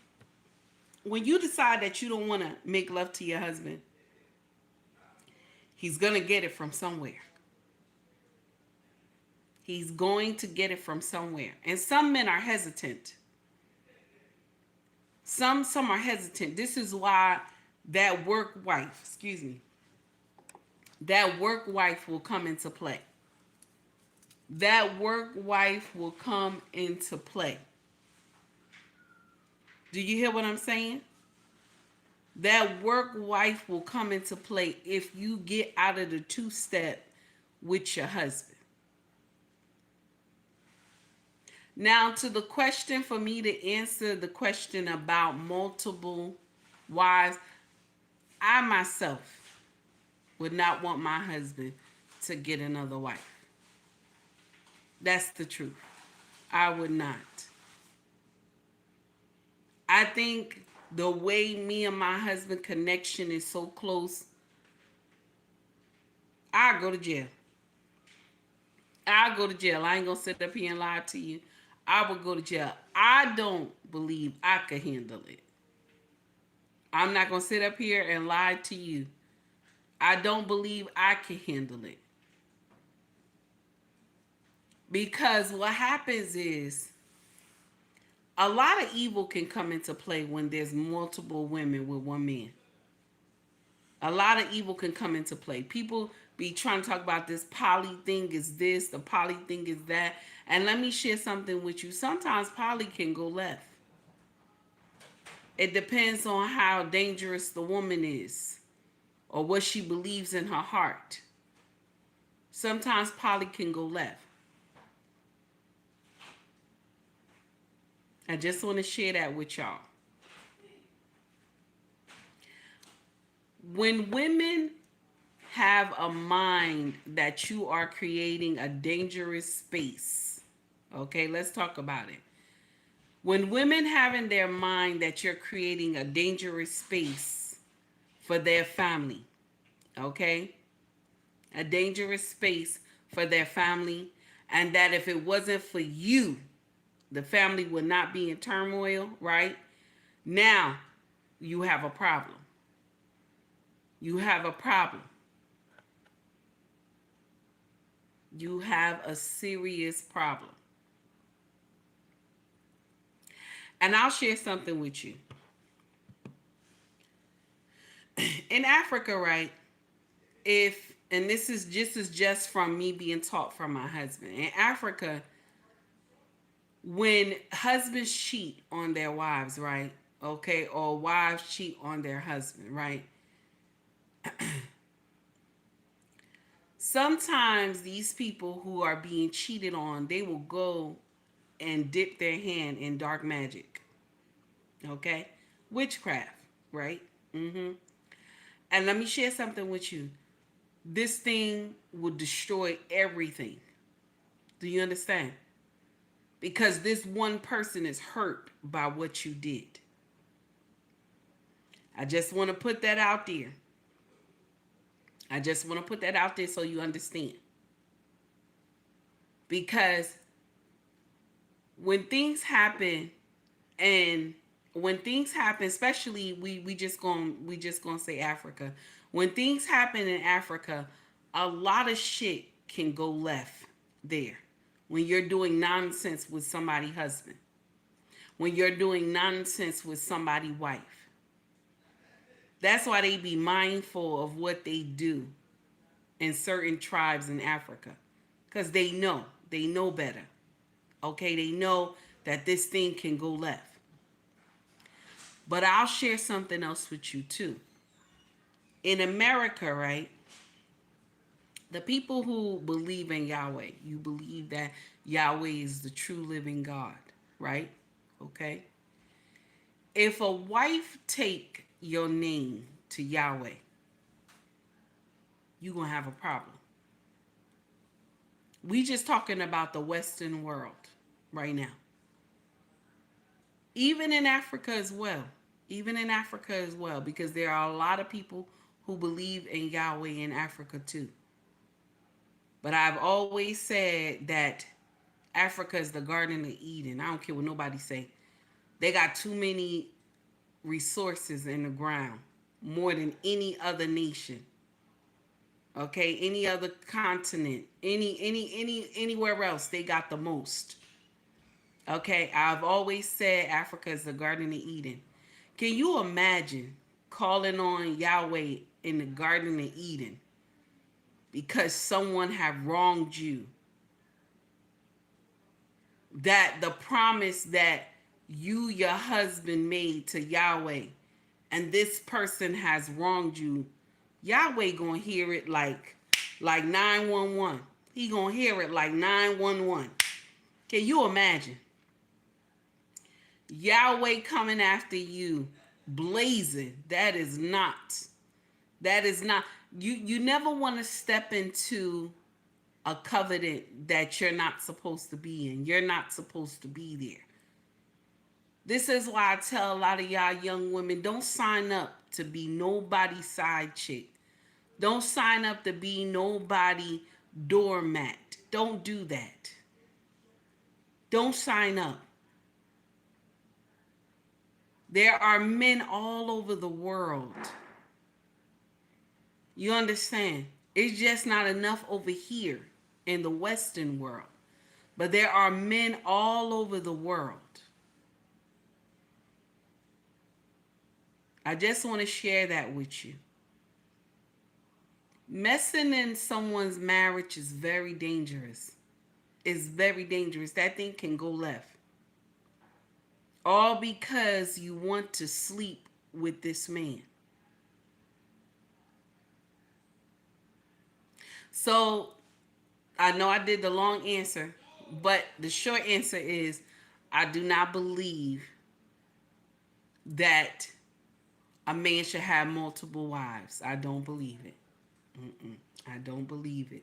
you decide that you don't want to make love to your husband, he's going to get it from somewhere. He's going to get it from somewhere. And some men are hesitant. Some are hesitant. This is why that work wife will come into play. That work wife will come into play. Do you hear what I'm saying? That work wife will come into play if you get out of the two-step with your husband. Now, to the question, for me to answer the question about multiple wives, I myself would not want my husband to get another wife. That's the truth. I would not. I think the way me and my husband connection is so close, I'll go to jail. I'll go to jail. I ain't gonna sit up here and lie to you. I would go to jail. I don't believe I could handle it. I'm not gonna sit up here and lie to you. I don't believe I can handle it. Because what happens is a lot of evil can come into play when there's multiple women with one man. A lot of evil can come into play. People be trying to talk about this poly thing is this, the poly thing is that. And let me share something with you. Sometimes poly can go left. It depends on how dangerous the woman is or what she believes in her heart. Sometimes poly can go left. I just want to share that with y'all. When women have a mind that you are creating a dangerous space, okay, let's talk about it. When women have in their mind that you're creating a dangerous space for their family, okay, a dangerous space for their family, and that if it wasn't for you, the family would not be in turmoil, right? Now, you have a problem. You have a problem. You have a serious problem. And I'll share something with you. In Africa, right? And this is just from me being taught from my husband. In Africa, when husbands cheat on their wives, right? Okay, or wives cheat on their husband, right? Sometimes these people who are being cheated on, they will go and dip their hand in dark magic. Okay? Witchcraft, right? And let me share something with you. This thing will destroy everything. Do you understand? Because this one person is hurt by what you did. I just want to put that out there. I just want to put that out there so you understand. Because when things happen, and when things happen, especially we just gonna say Africa. When things happen in Africa, a lot of shit can go left there. When you're doing nonsense with somebody's husband, when you're doing nonsense with somebody's wife, that's why they be mindful of what they do in certain tribes in Africa, because they know better. Okay, they know that this thing can go left. But I'll share something else with you too. In America, right? The people who believe in Yahweh, you believe that Yahweh is the true living God, right? Okay. If a wife take your name to Yahweh, you're going to have a problem. We just talking about the Western world right now. Even in Africa as well. Even in Africa as well, because there are a lot of people who believe in Yahweh in Africa too. But I've always said that Africa is the Garden of Eden. I don't care what nobody say. They got too many resources in the ground, more than any other nation. Okay, any other continent, anywhere else, they got the most. Okay, I've always said Africa is the Garden of Eden. Can you imagine calling on Yahweh in the Garden of Eden because someone have wronged you? That the promise that your husband made to Yahweh, and this person has wronged you, Yahweh gonna hear it like 911. He gonna hear it like 911. Can you imagine Yahweh coming after you, blazing? That is not you never want to step into a covenant that you're not supposed to be in. You're not supposed to be there. This is why I tell a lot of y'all young women, don't sign up to be nobody's side chick. Don't sign up to be nobody doormat. Don't do that. Don't sign up. There are men all over the world. You understand? It's just not enough over here in the Western world. But there are men all over the world. I just want to share that with you. Messing in someone's marriage is very dangerous. It's very dangerous. That thing can go left. All because you want to sleep with this man. So, I know I did the long answer, but the short answer is I do not believe that a man should have multiple wives. I don't believe it. I don't believe it.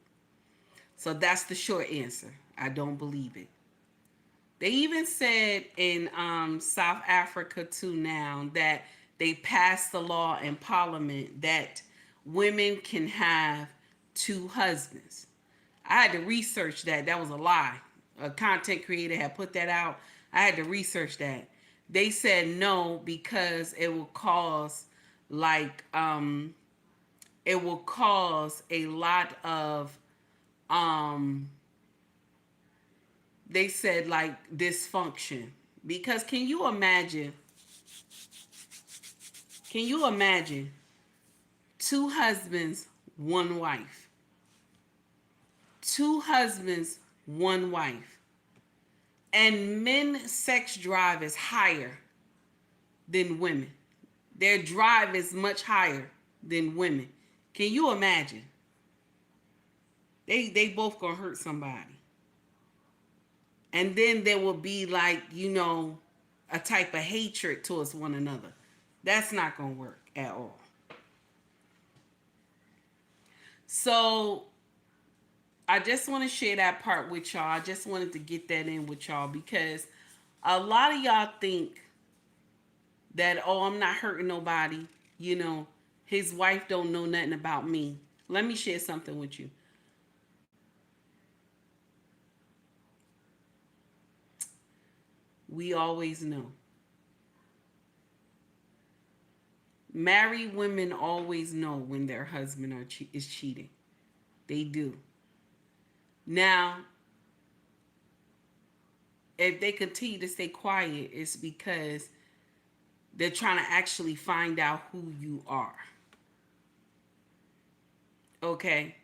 So that's the short answer. I don't believe it. They even said in South Africa too now that they passed the law in Parliament that women can have two husbands. I had to research that. That was a lie. A content creator had put that out. I had to research that. They said no because it will cause it will cause a lot of they said like dysfunction. Because can you imagine two husbands, one wife? Two husbands, one wife. And men's sex drive is higher than women. Their drive is much higher than women. Can you imagine? They both gonna hurt somebody. And then there will be like, a type of hatred towards one another. That's not gonna work at all. So I just want to share that part with y'all. I just wanted to get that in with y'all because a lot of y'all think that, oh, I'm not hurting nobody. His wife don't know nothing about me. Let me share something with you. We always know. Married women always know when their husband is cheating. They do. Now, if they continue to stay quiet, it's because they're trying to actually find out who you are. Okay?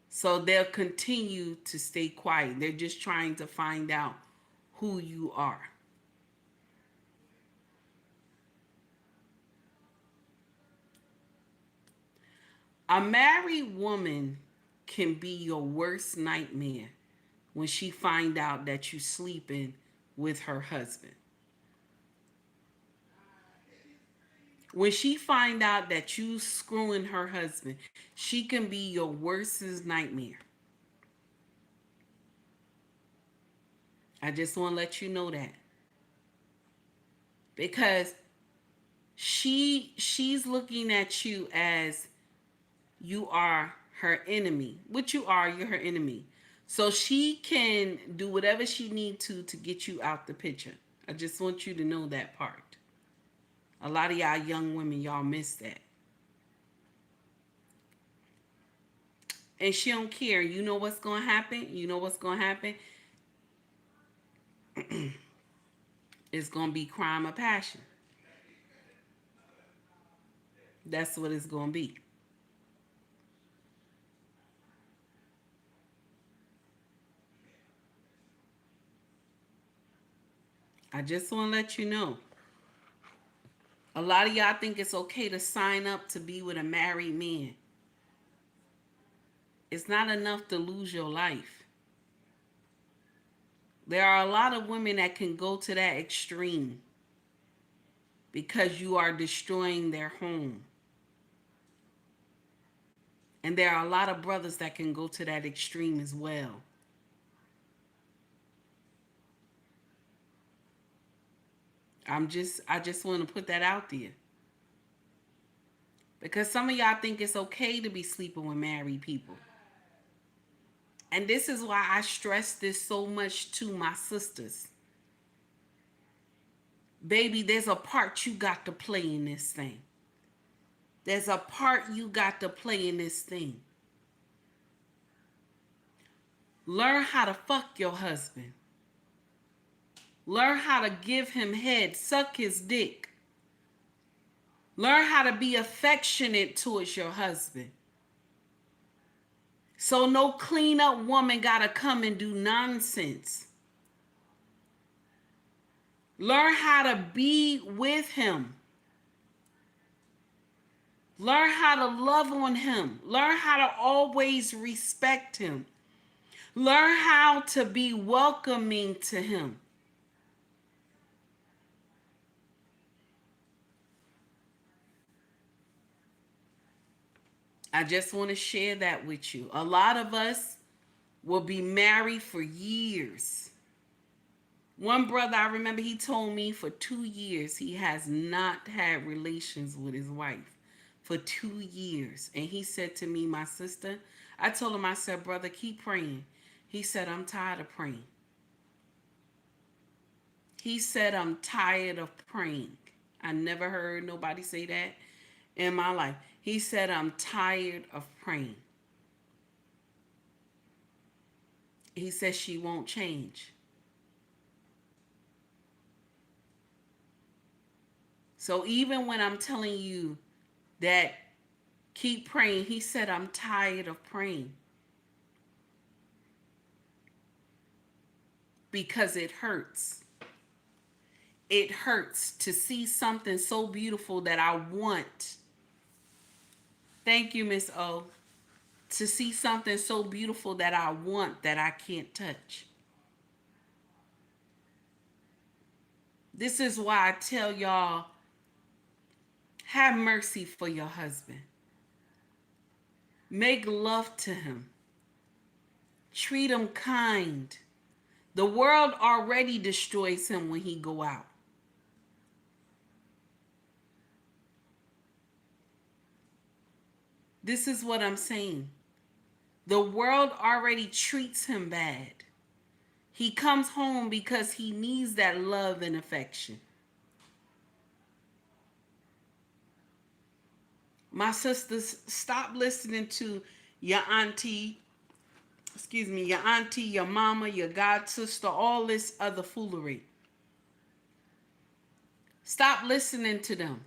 So they'll continue to stay quiet. They're just trying to find out who you are. A married woman can be your worst nightmare when she find out that you sleeping with her husband. When she find out that you screwing her husband, she can be your worstest nightmare. I just want to let you know that. Because she's looking at you as you are her enemy. What you are, you're her enemy. So she can do whatever she need to get you out the picture. I just want you to know that part. A lot of y'all young women, y'all miss that. And she don't care. You know what's going to happen? You know what's going to happen? It's going to be crime of passion. That's what it's going to be. I just want to let you know. A lot of y'all think it's okay to sign up to be with a married man. It's not enough to lose your life. There are a lot of women that can go to that extreme because you are destroying their home. And there are a lot of brothers that can go to that extreme as well. I just want to put that out there. Because some of y'all think it's okay to be sleeping with married people. And this is why I stress this so much to my sisters. Baby, there's a part you got to play in this thing. There's a part you got to play in this thing. Learn how to fuck your husband. Learn how to give him head, suck his dick. Learn how to be affectionate towards your husband. So no clean-up woman gotta come and do nonsense. Learn how to be with him. Learn how to love on him. Learn how to always respect him. Learn how to be welcoming to him. I just want to share that with you. A lot of us will be married for years. One brother, I remember, he told me for 2 years he has not had relations with his wife. For 2 years. And he said to me, my sister, I told him, I said, brother, keep praying. He said, I'm tired of praying. He said, I'm tired of praying. I never heard nobody say that in my life. He said, I'm tired of praying. He said, she won't change. So even when I'm telling you that keep praying, he said, I'm tired of praying. Because it hurts. It hurts to see something so beautiful that I want. Thank you, Miss O. To see something so beautiful that I want that I can't touch. This is why I tell y'all, have mercy for your husband. Make love to him. Treat him kind. The world already destroys him when he go out. This is what I'm saying. The world already treats him bad. He comes home because he needs that love and affection. My sisters, stop listening to your auntie, your auntie, your mama, your god sister, all this other foolery. Stop listening to them.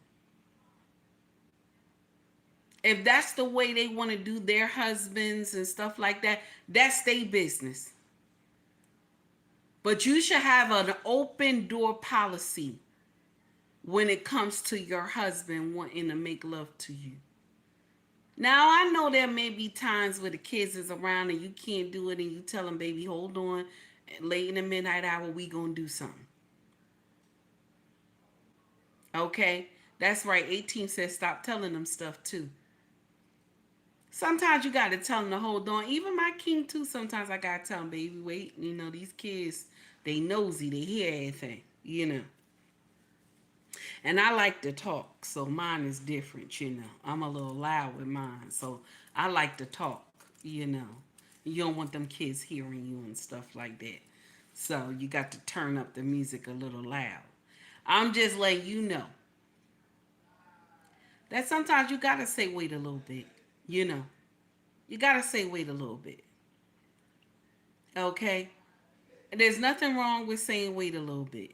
If that's the way they want to do their husbands and stuff like that, that's their business. But you should have an open door policy when it comes to your husband wanting to make love to you. Now, I know there may be times where the kids is around and you can't do it and you tell them, baby, hold on. Late in the midnight hour, we gonna do something. Okay? That's right. 18 says stop telling them stuff too. Sometimes you got to tell them to hold on. Even my king too, sometimes I got to tell them, baby, wait. You know, these kids, they nosy. They hear everything, you know. And I like to talk, so mine is different, you know. I'm a little loud with mine, so I like to talk, you know. You don't want them kids hearing you and stuff like that. So you got to turn up the music a little loud. I'm just letting you know that sometimes you got to say wait a little bit, you know. You got to say wait a little bit. Okay? And there's nothing wrong with saying wait a little bit.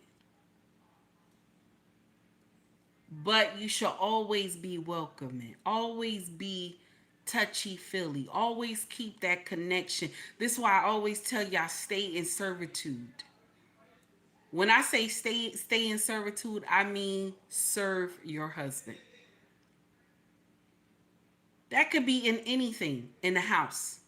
But you should always be welcoming. Always be touchy-feely. Always keep that connection. This is why I always tell y'all stay in servitude. When I say stay in servitude, I mean serve your husband. That could be in anything in the house.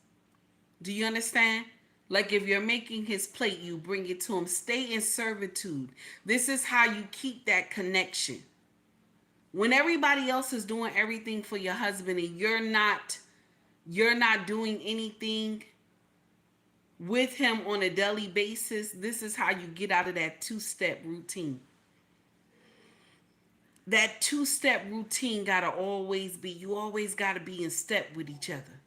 Do you understand? Like if you're making his plate, you bring it to him. Stay in servitude. This is how you keep that connection. When everybody else is doing everything for your husband and you're not doing anything with him on a daily basis, this is how you get out of that two-step routine. That two-step routine gotta always be, you always gotta be in step with each other.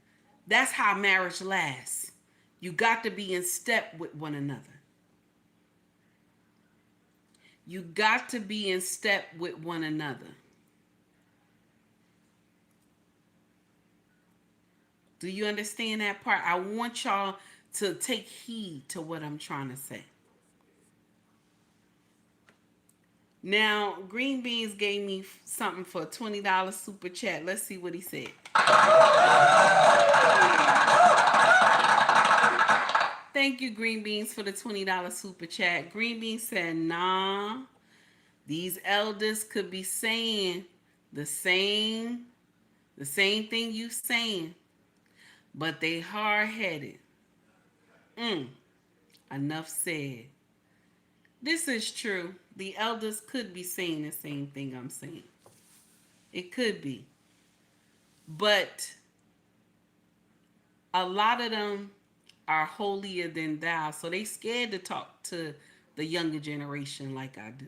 That's how marriage lasts. You got to be in step with one another. You got to be in step with one another. Do you understand that part? I want y'all to take heed to what I'm trying to say. Now, Green Beans gave me something for a $20 super chat. Let's see what he said. Thank you, Green Beans, for the $20 super chat. Green Beans said, nah, these elders could be saying the same thing you saying, but they hard-headed. Enough said. This is true. The elders could be saying the same thing I'm saying. It could be. But a lot of them are holier than thou. So they scared to talk to the younger generation like I do.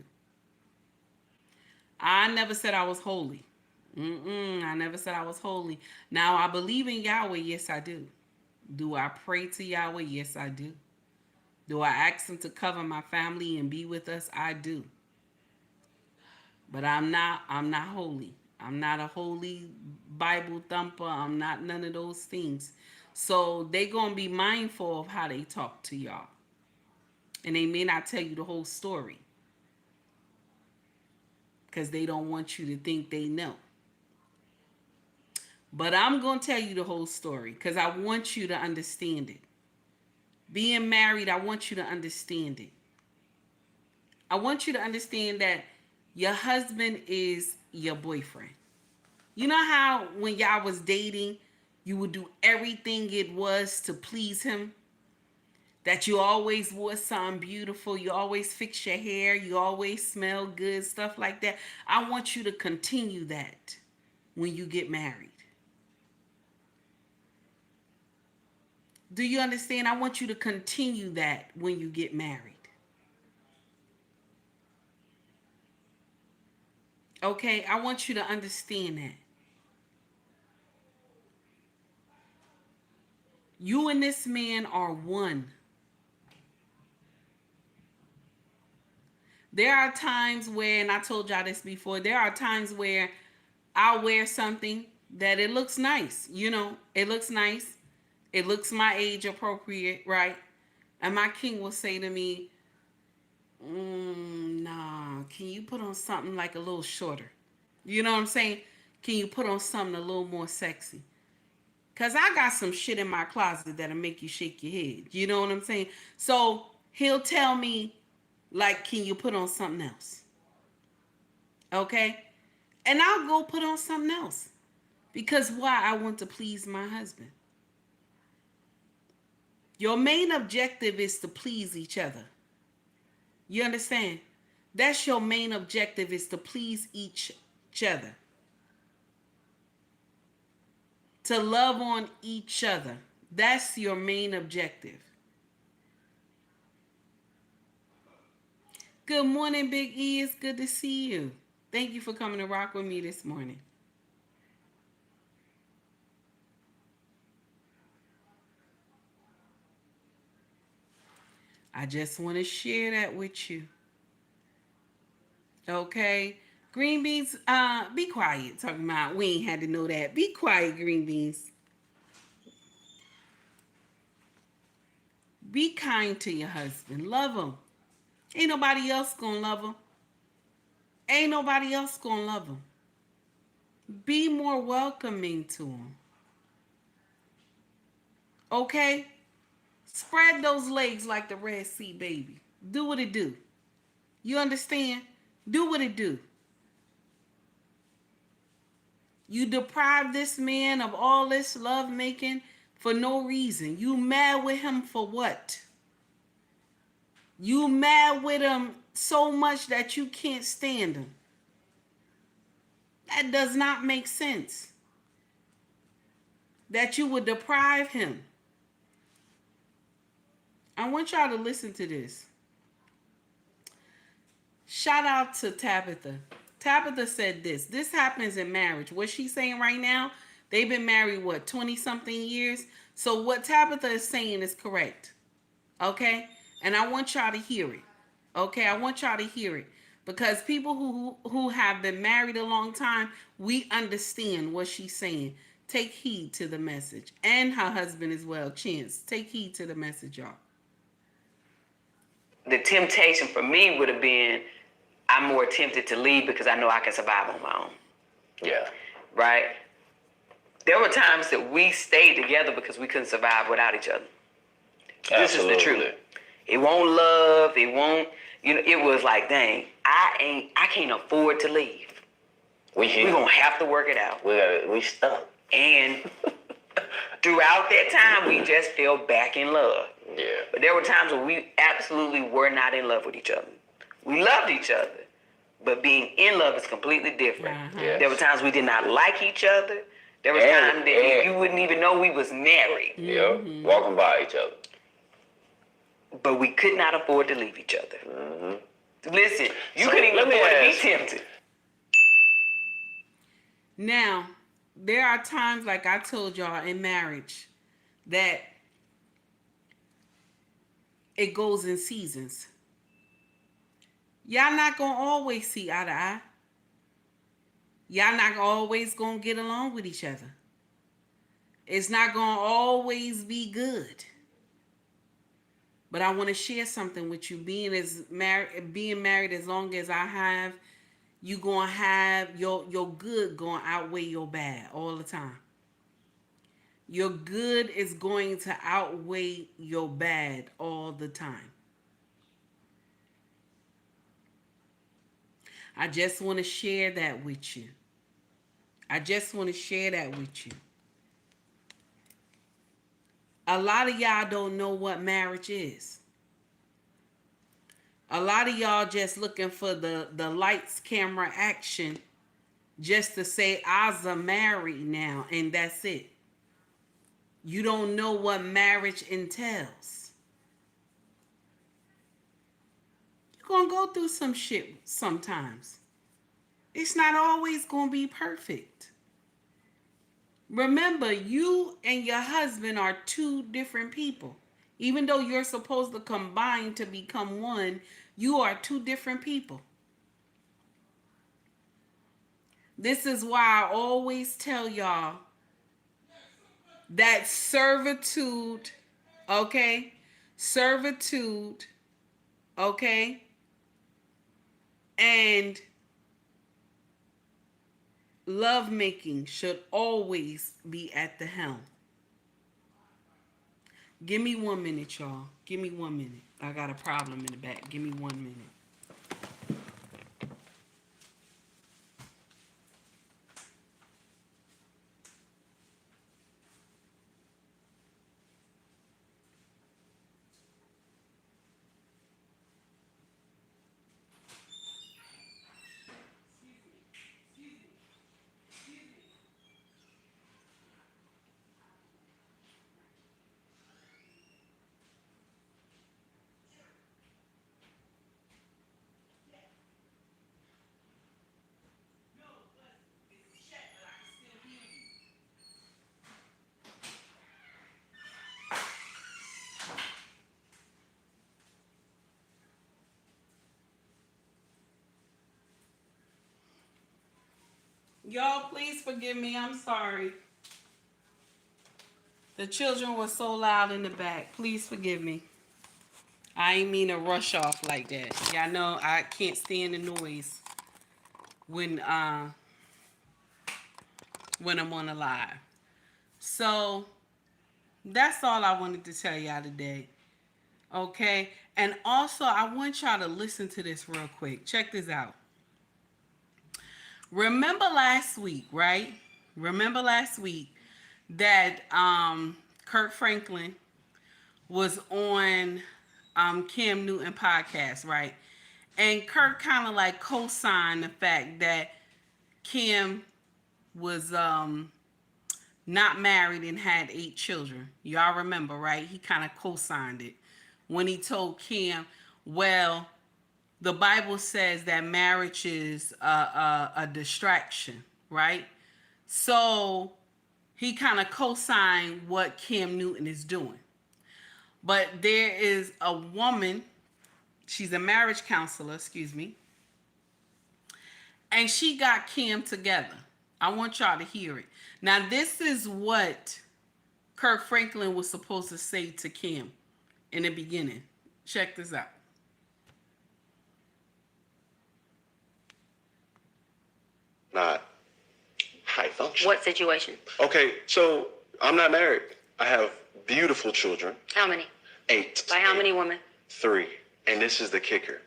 I never said I was holy. I never said I was holy. Now, I believe in Yahweh. Yes, I do. Do I pray to Yahweh? Yes, I do. Do I ask him to cover my family and be with us? I do. But I'm not holy. I'm not a holy Bible thumper. I'm not none of those things. So they going to be mindful of how they talk to y'all. And they may not tell you the whole story. Because they don't want you to think they know. But I'm going to tell you the whole story. Because I want you to understand it. Being married, I want you to understand it. I want you to understand that your husband is your boyfriend. You know how when y'all was dating, you would do everything it was to please him? That you always wore something beautiful. You always fix your hair. You always smell good, stuff like that. I want you to continue that when you get married. Do you understand? I want you to continue that when you get married. Okay? I want you to understand that. You and this man are one. There are times where, and I told y'all this before, there are times where I'll wear something that it looks nice. It looks nice. It looks my age appropriate, right? And my king will say to me, nah, can you put on something like a little shorter? You know what I'm saying? Can you put on something a little more sexy? Because I got some shit in my closet that'll make you shake your head. You know what I'm saying? So he'll tell me, like, can you put on something else? Okay? And I'll go put on something else. Because why? I want to please my husband. Your main objective is to please each other. You understand? That's your main objective, is to please each other. To love on each other. That's your main objective. Good morning, Big E. It's good to see you. Thank you for coming to rock with me this morning. I just want to share that with you. Okay? Green beans, be quiet. Talking about we ain't had to know that. Be quiet, green beans. Be kind to your husband. Love him. Ain't nobody else gonna love him. Ain't nobody else gonna love him. Be more welcoming to him. Okay? Spread those legs like the Red Sea, baby. Do what it do. You understand? Do what it do. You deprive this man of all this love making for no reason. You mad with him for what? You mad with him so much that you can't stand him. That does not make sense. That you would deprive him. I want y'all to listen to this. Shout out to Tabitha. Tabitha said this. This happens in marriage. What she's saying right now, they've been married, 20-something years? So what Tabitha is saying is correct. Okay? And I want y'all to hear it. Okay? I want y'all to hear it. Because people who have been married a long time, we understand what she's saying. Take heed to the message. And her husband as well, Chance. Take heed to the message, y'all. The temptation for me would have been, I'm more tempted to leave because I know I can survive on my own. Yeah. Right? There were times that we stayed together because we couldn't survive without each other. This is the truth. It won't love, it won't, it was like, dang, I can't afford to leave. We're gonna have to work it out. We stuck. And throughout that time, we just fell back in love. Yeah. But there were times when we absolutely were not in love with each other. We loved each other, but being in love is completely different. Yes. There were times we did not like each other. There was times that you wouldn't even know we was married. Yeah, walking by each other. But we could not afford to leave each other. Mm-hmm. Listen, you So couldn't even let me afford to be ask- tempted. Now, there are times, like I told y'all, in marriage that it goes in seasons. Y'all not gonna always see eye to eye. Y'all not always gonna get along with each other. It's not gonna always be good. But I want to share something with you. Being married as long as I have, you gonna have your good gonna outweigh your bad all the time. Your good is going to outweigh your bad all the time. I just want to share that with you. I just want to share that with you. A lot of y'all don't know what marriage is. A lot of y'all just looking for the lights, camera, action just to say, I'm married now, and that's it. You don't know what marriage entails. You're going to go through some shit sometimes. It's not always going to be perfect. Remember, you and your husband are two different people. Even though you're supposed to combine to become one, you are two different people. This is why I always tell y'all that servitude, okay? Servitude, okay? And lovemaking should always be at the helm. Give me 1 minute, y'all. Give me 1 minute. I got a problem in the back. Give me 1 minute. Y'all, please forgive me. I'm sorry. The children were so loud in the back. Please forgive me. I ain't mean to rush off like that. Y'all know I can't stand the noise when I'm on a live. So that's all I wanted to tell y'all today. Okay? And also I want y'all to listen to this real quick. Check this out. Remember last week, right? Remember last week that Kirk Franklin was on Cam Newton podcast, right? And Kirk kind of like co-signed the fact that Kim was not married and had 8 children. Y'all remember, right? He kind of co-signed it when he told Kim, well, the Bible says that marriage is a distraction, right? So he kind of co-signed what Cam Newton is doing. But there is a woman, she's a marriage counselor, excuse me, and she got Kim together. I want y'all to hear it. Now, this is what Kirk Franklin was supposed to say to Kim in the beginning. Check this out. Not high function. What situation? Okay, so I'm not married. I have beautiful children. How many? 8. By how many women? 3. And this is the kicker.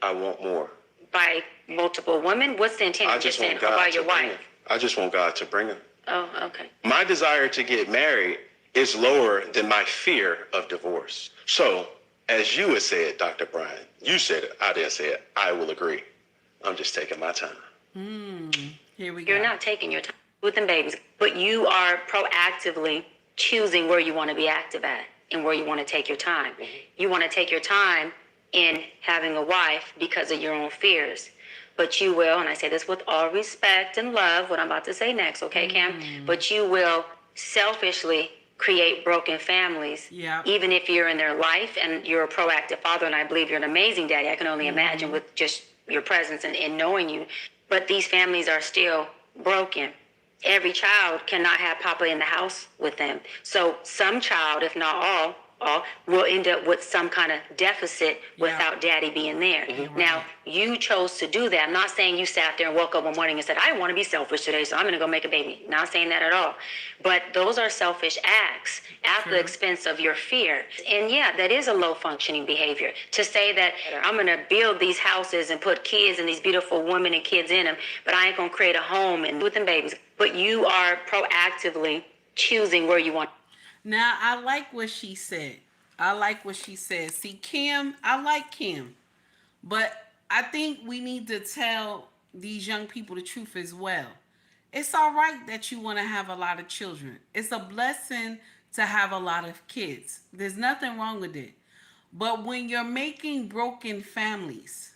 I want more. By multiple women? What's the intent? I Of just saying, want or God by to your bring wife? them. I just want God to bring them. Oh, okay. My desire to get married is lower than my fear of divorce. So, as you had said, Dr. Brian, you said it, I didn't say it, I will agree. I'm just taking my time. Here we go. You're not taking your time with them babies, but you are proactively choosing where you want to be active at and where you want to take your time. You want to take your time in having a wife because of your own fears. But you will, and I say this with all respect and love, what I'm about to say next, okay, Cam? But you will selfishly create broken families, Yeah. even if you're in their life and you're a proactive father, and I believe you're an amazing daddy. I can only imagine with just your presence and knowing you. But these families are still broken. Every child cannot have Papa in the house with them. So some child, if not all, will end up with some kind of deficit without daddy being there. Now, you chose to do that. I'm not saying you sat there and woke up one morning and said, I want to be selfish today, so I'm going to go make a baby. Not saying that at all. But those are selfish acts at the expense of your fear. And yeah, that is a low functioning behavior. To say that I'm going to build these houses and put kids and these beautiful women and kids in them, but I ain't going to create a home and with them babies. But you are proactively choosing where you want. Now, I like what she said. I like what she said. See, Kim, I like Kim. But I think we need to tell these young people the truth as well. It's all right that you want to have a lot of children. It's a blessing to have a lot of kids. There's nothing wrong with it. But when you're making broken families,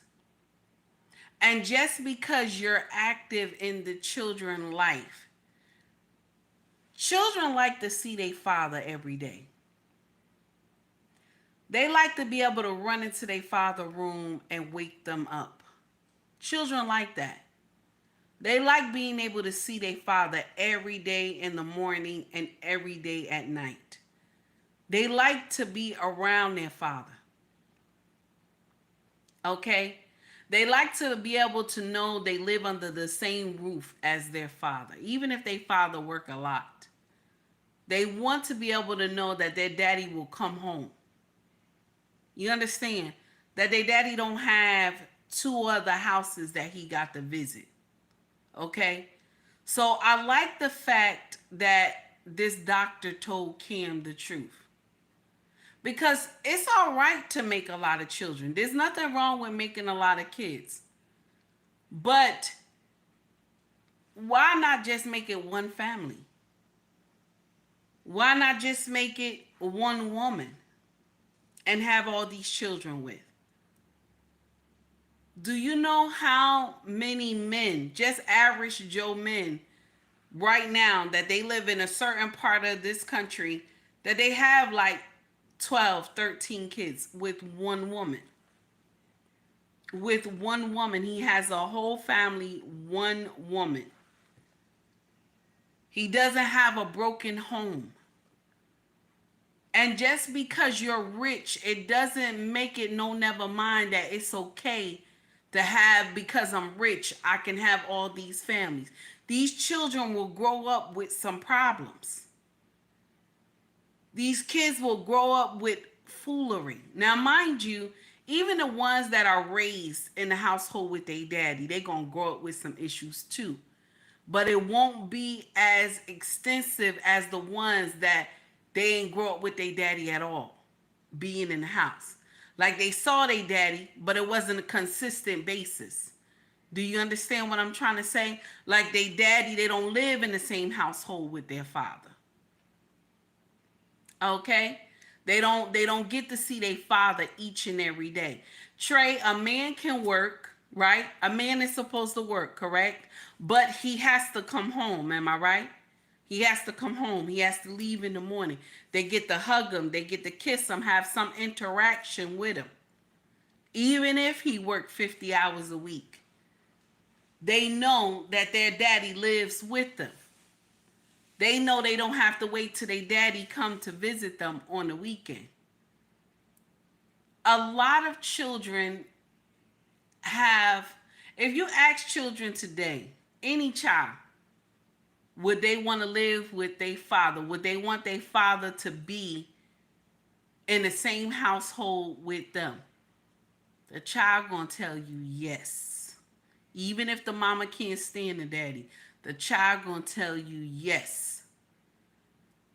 and just because you're active in the children's life, Children like to see their father every day. They like to be able to run into their father's room and wake them up. Children like that. They like being able to see their father every day in the morning and every day at night. They like to be around their father. Okay? They like to be able to know they live under the same roof as their father, even if their father work a lot. They want to be able to know that their daddy will come home. You understand? That their daddy don't have two other houses that he got to visit. Okay? So I like the fact that this doctor told Kim the truth. Because it's all right to make a lot of children. There's nothing wrong with making a lot of kids. But why not just make it one family? Why not just make it one woman and have all these children with? Do you know how many men, just average Joe men, right now that they live in a certain part of this country, that they have like 12, 13 kids with one woman? With one woman. He has a whole family, one woman. He doesn't have a broken home. And just because you're rich, it doesn't make it no never mind that it's okay to have, because I'm rich, I can have all these families. These children will grow up with some problems. These kids will grow up with foolery. Now, mind you, even the ones that are raised in the household with their daddy, they're going to grow up with some issues too. But it won't be as extensive as the ones that they ain't grow up with their daddy at all, being in the house. Like they saw their daddy, but it wasn't a consistent basis. Do you understand what I'm trying to say? Like they daddy, they don't live in the same household with their father. Okay? They don't get to see their father each and every day. Trey, a man can work, right? A man is supposed to work, correct? But he has to come home, am I right? He has to come home. He has to leave in the morning. They get to hug him. They get to kiss him, have some interaction with him. Even if he worked 50 hours a week. They know that their daddy lives with them. They know they don't have to wait till their daddy come to visit them on the weekend. A lot of children have, if you ask children today, any child, would they want to live with their father? Would they want their father to be in the same household with them? The child gonna tell you yes. Even if the mama can't stand the daddy, the child gonna tell you yes.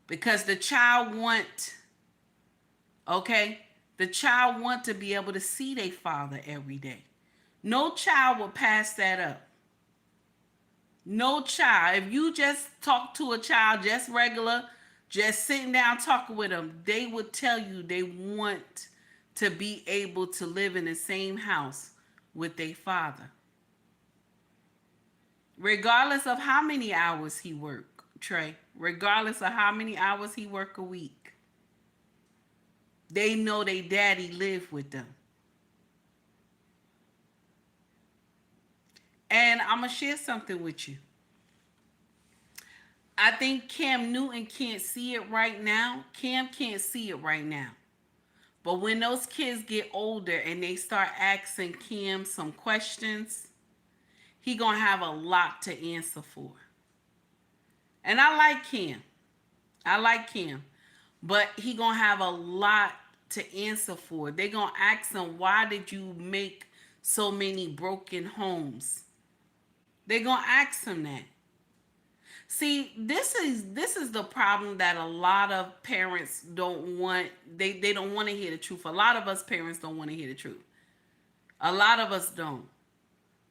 Because the child want, okay? The child want to be able to see their father every day. No child will pass that up. No child. If you just talk to a child, just regular, just sitting down talking with them, they would tell you they want to be able to live in the same house with their father. Regardless of how many hours he work, Trey, regardless of how many hours he work a week, they know their daddy live with them. And I'm going to share something with you. I think Cam Newton can't see it right now. Cam can't see it right now. But when those kids get older and they start asking Cam some questions, he gonna have a lot to answer for. And I like Cam. I like Cam. But he gonna have a lot to answer for. They gonna ask him, why did you make so many broken homes? They gonna ask him that. See, this is the problem that a lot of parents don't want. They don't want to hear the truth. A lot of us parents don't want to hear the truth. A lot of us don't.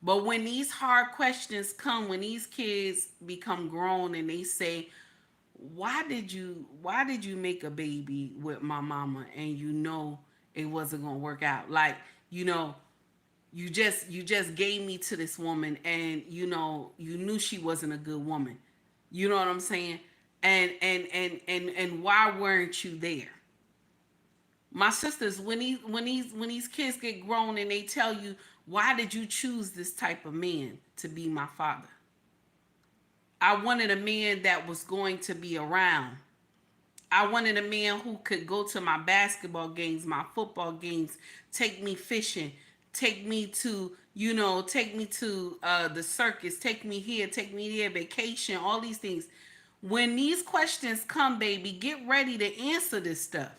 But when these hard questions come, when these kids become grown and they say, why did you make a baby with my mama and you know it wasn't gonna work out? Like, you know, you just gave me to this woman and you know you knew she wasn't a good woman. You know what I'm saying? And why weren't you there? My sisters, when these kids get grown and they tell you, why did you choose this type of man to be my father? I wanted a man that was going to be around. I wanted a man who could go to my basketball games, my football games, take me fishing, take me to, take me to the circus, take me here, take me there, vacation, all these things. When these questions come, baby, get ready to answer this stuff.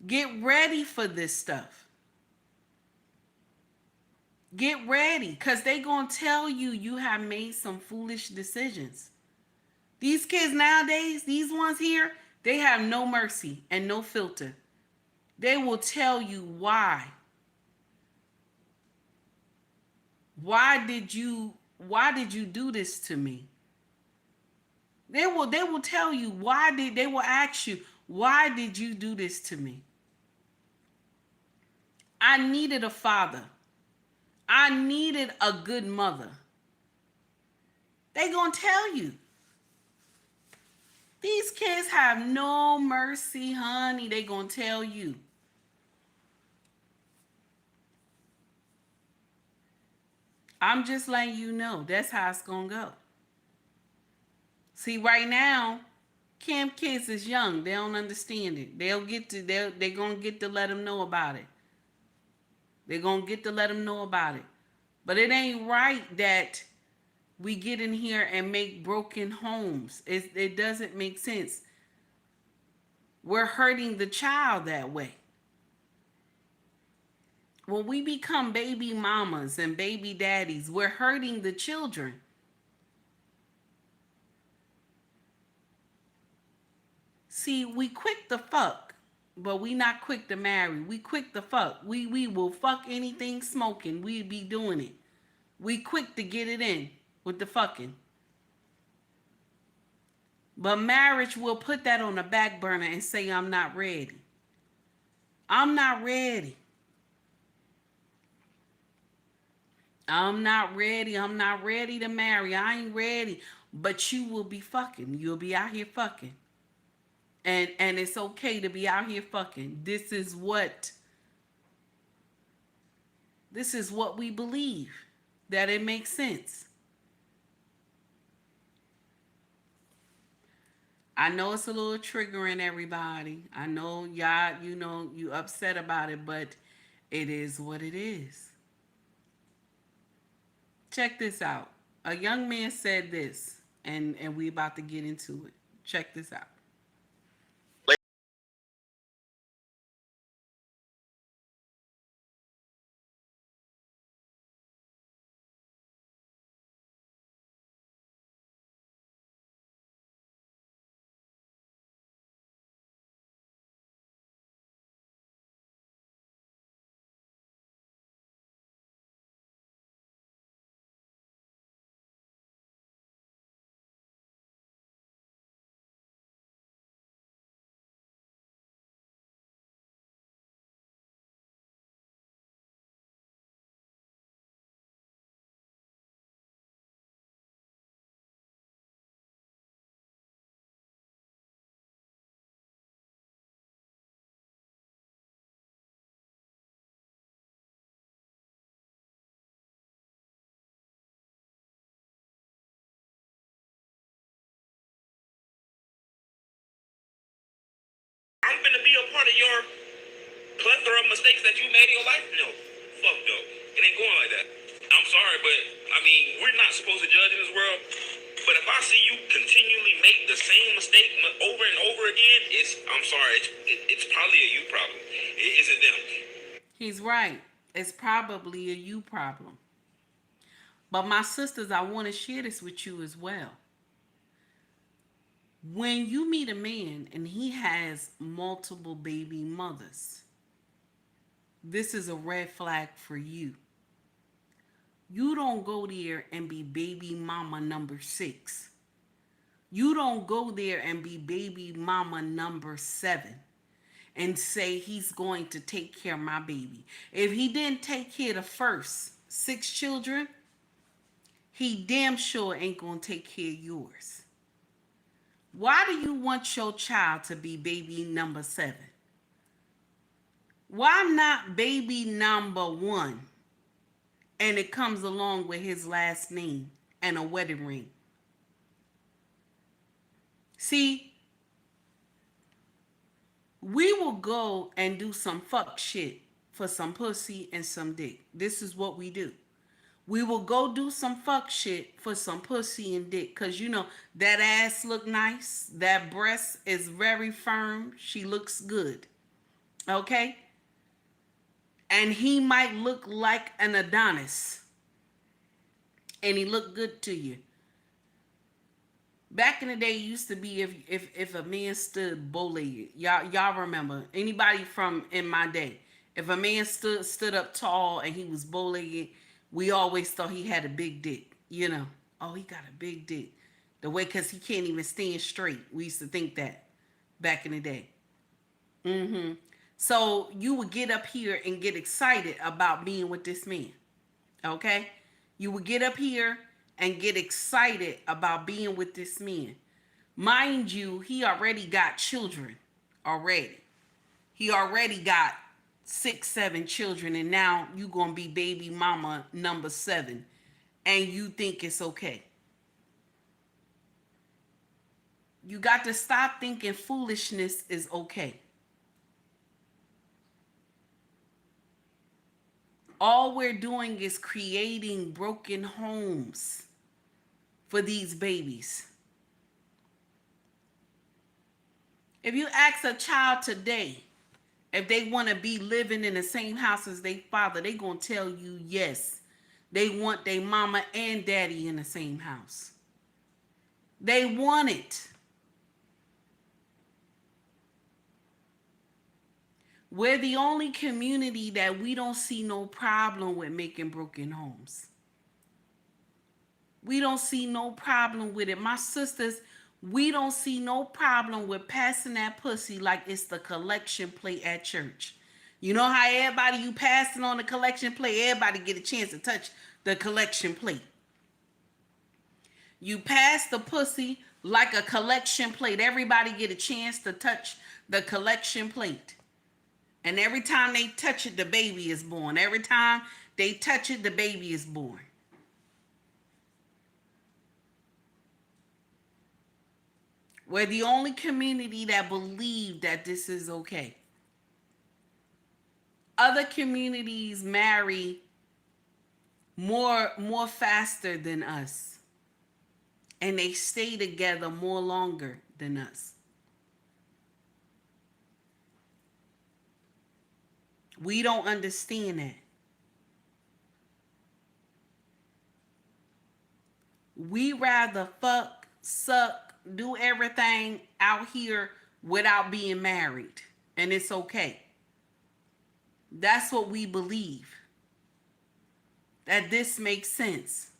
Get ready for this stuff. Get ready, because they going to tell you you have made some foolish decisions. These kids nowadays, these ones here, they have no mercy and no filter. They will tell you why. Why did you do this to me? They will tell you they will ask you, why did you do this to me? I needed a father. I needed a good mother. They gonna tell you. These kids have no mercy, honey. They gonna tell you. I'm just letting you know that's how it's gonna go. See, right now, camp kids is young. They don't understand it. They're gonna get to let them know about it. They're gonna get to let them know about it. But it ain't right that we get in here and make broken homes. It doesn't make sense. We're hurting the child that way. When we become baby mamas and baby daddies, we're hurting the children. See, we quick to fuck, but we not quick to marry. We quick to fuck. We will fuck anything smoking. We be doing it. We quick to get it in with the fucking. But marriage will put that on the back burner and say, I'm not ready. I'm not ready. I'm not ready. I'm not ready to marry. I ain't ready. But you will be fucking. You'll be out here fucking. And it's okay to be out here fucking. This is what we believe. That it makes sense. I know it's a little triggering, everybody. I know y'all, you upset about it, but it is what it is. Check this out. A young man said this, and we about to get into it. Check this out. I'm gonna be a part of your plethora of mistakes that you made in your life? No. Fuck no. It ain't going like that. I'm sorry, but I mean, we're not supposed to judge in this world. But if I see you continually make the same mistake over and over again, I'm sorry, it's probably a you problem. It isn't them. He's right. It's probably a you problem. But my sisters, I want to share this with you as well. When you meet a man and he has multiple baby mothers, this is a red flag for you. You don't go there and be baby mama number 6. You don't go there and be baby mama number 7 and say he's going to take care of my baby. If he didn't take care of the first 6 children, he damn sure ain't going to take care of yours. Why do you want your child to be baby number 7? Why not baby number 1? And it comes along with his last name and a wedding ring. See, we will go and do some fuck shit for some pussy and some dick. This is what we do. We will go do some fuck shit for some pussy and dick. Cause you know, that ass look nice. That breast is very firm. She looks good. Okay? And he might look like an Adonis. And he look good to you. Back in the day, it used to be if a man stood bow-legged. Y'all remember. Anybody from in my day. If a man stood up tall and he was bow-legged, we always thought he had a big dick. You know. Oh, he got a big dick. The way, because he can't even stand straight. We used to think that back in the day. So you would get up here and get excited about being with this man. Okay? You would get up here and get excited about being with this man. Mind you, he already got children already. He already got 6, 7 children, and now you gonna be baby mama number 7, and you think it's okay. You got to stop thinking foolishness is okay. All we're doing is creating broken homes for these babies. If you ask a child today if they want to be living in the same house as their father, they going to tell you yes. They want their mama and daddy in the same house. They want it. We're the only community that we don't see no problem with making broken homes. We don't see no problem with it. My sisters, we don't see no problem with passing that pussy like it's the collection plate at church. You know how everybody you passing on the collection plate, everybody get a chance to touch the collection plate. You pass the pussy like a collection plate. Everybody get a chance to touch the collection plate. And every time they touch it, the baby is born. Every time they touch it, the baby is born. We're the only community that believe that this is okay. Other communities marry more faster than us. And they stay together more longer than us. We don't understand that. We rather fuck, suck, do everything out here without being married. And it's okay. That's what we believe. That this makes sense.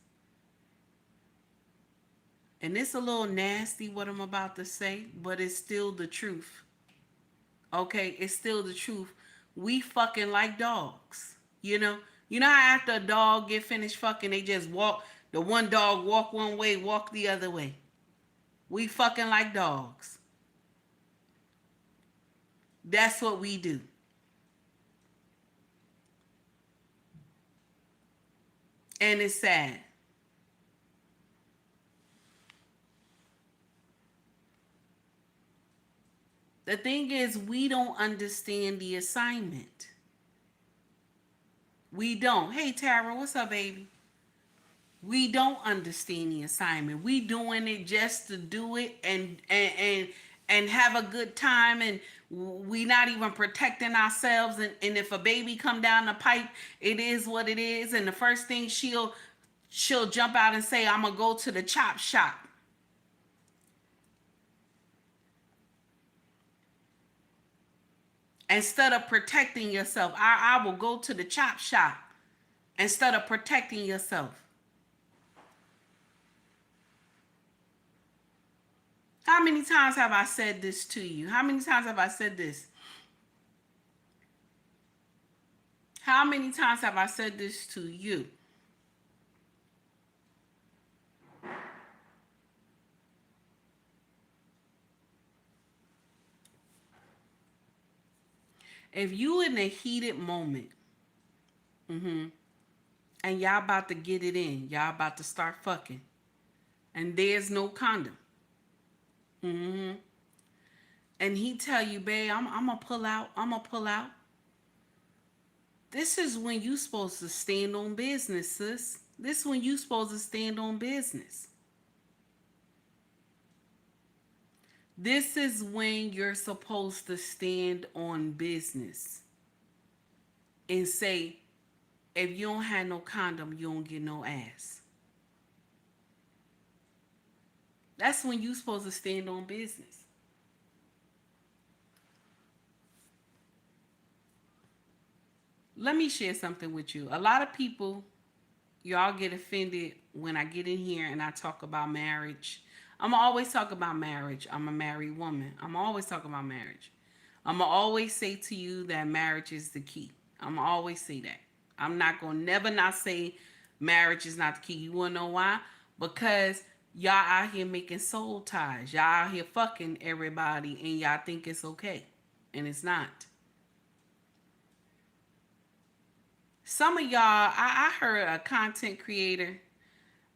And it's a little nasty what I'm about to say, but it's still the truth. Okay, it's still the truth. We fucking like dogs. You know how after a dog get finished fucking, they just walk, the one dog walk one way, walk the other way. We fucking like dogs. That's what we do. And it's sad. The thing is, we don't understand the assignment. We don't. Hey, Tara, what's up, baby? We don't understand the assignment. We doing it just to do it and have a good time, and we not even protecting ourselves. And if a baby come down the pipe, it is what it is. And the first thing she'll jump out and say, I'm gonna go to the chop shop. Instead of protecting yourself, I will go to the chop shop instead of protecting yourself. How many times have I said this to you? How many times have I said this? How many times have I said this to you? If you in a heated moment, and y'all about to get it in, y'all about to start fucking, and there's no condom, and he tell you, babe, I'm gonna pull out, I'm gonna pull out. This is when you supposed to stand on business, sis. This is when you supposed to stand on business. This is when you're supposed to stand on business and say, if you don't have no condom, you don't get no ass. That's when you supposed to stand on business. Let me share something with you. A lot of people, y'all get offended when I get in here and I talk about marriage. I'm always talk about marriage. I'm a married woman. I'm always talking about marriage. I'm going to always say to you that marriage is the key. I'm going to always say that. I'm not going to never not say marriage is not the key. You want to know why? Because y'all out here making soul ties. Y'all out here fucking everybody and y'all think it's okay. And it's not. Some of y'all, I heard a content creator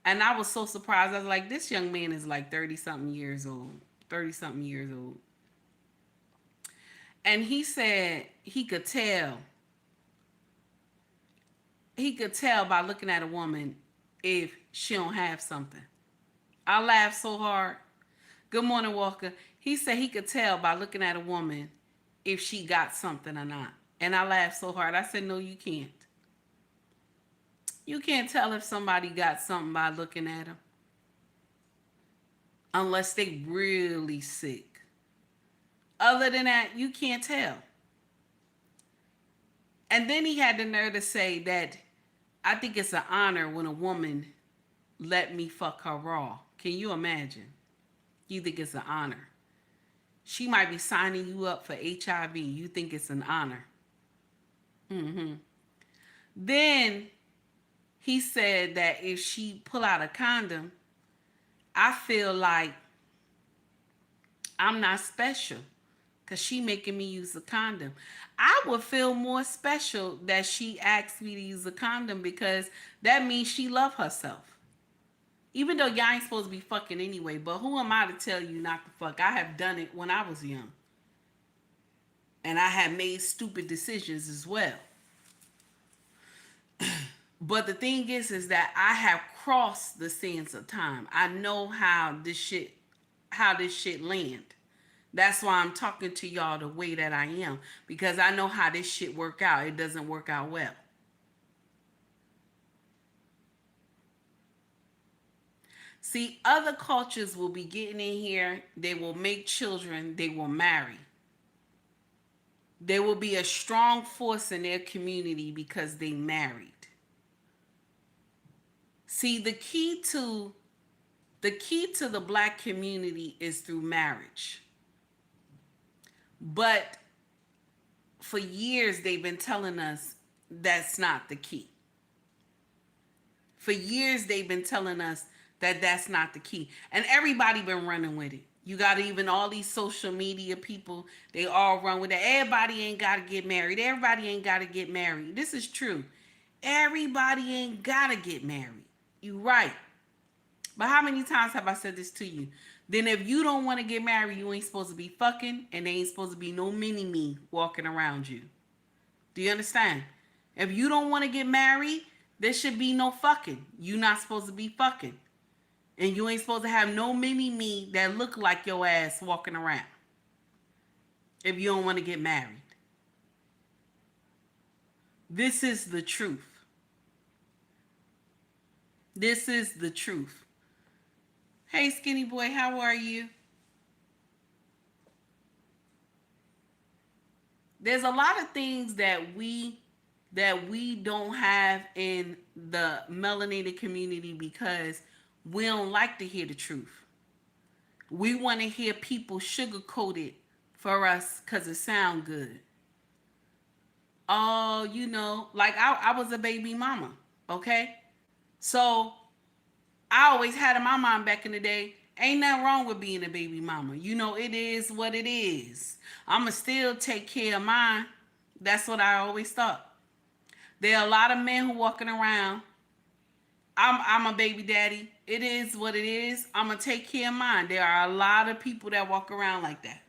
and I was so surprised. I was like, this young man is like 30-something years old. 30-something years old. And he said he could tell. He could tell by looking at a woman if she don't have something. I laughed so hard. Good morning, Walker. He said he could tell by looking at a woman if she got something or not. And I laughed so hard. I said, no, you can't. You can't tell if somebody got something by looking at them. Unless they really sick. Other than that, you can't tell. And then he had the nerve to say that I think it's an honor when a woman let me fuck her raw. Can you imagine? You think it's an honor. She might be signing you up for HIV. You think it's an honor. Then he said that if she pull out a condom, I feel like I'm not special because she making me use a condom. I would feel more special that she asked me to use a condom because that means she love herself. Even though y'all ain't supposed to be fucking anyway, but who am I to tell you not to fuck? I have done it when I was young. And I have made stupid decisions as well. But the thing is that I have crossed the sands of time. I know how this shit land. That's why I'm talking to y'all the way that I am. Because I know how this shit work out. It doesn't work out well. See, other cultures will be getting in here. They will make children. They will marry. There will be a strong force in their community because they married. See, the key to the black community is through marriage. But for years, they've been telling us that's not the key. For years, they've been telling us that that's not the key. And everybody been running with it. You got even all these social media people, they all run with it. Everybody ain't got to get married. Everybody ain't got to get married. This is true. Everybody ain't got to get married. You right. But how many times have I said this to you? Then if you don't want to get married, you ain't supposed to be fucking and there ain't supposed to be no mini-me walking around you. Do you understand? If you don't want to get married, there should be no fucking. You're not supposed to be fucking. And you ain't supposed to have no mini-me that look like your ass walking around. If you don't want to get married. This is the truth. This is the truth. Hey, skinny boy, how are you? There's a lot of things that we don't have in the melanated community because we don't like to hear the truth. We want to hear people sugarcoat it for us because it sounds good. Oh, you know, like I was a baby mama, okay? So I always had in my mind back in the day, ain't nothing wrong with being a baby mama. You know, it is what it is. I'ma still take care of mine. That's what I always thought. There are a lot of men who walking around. I'm a baby daddy. It is what it is. I'm gonna take care of mine. There are a lot of people that walk around like that.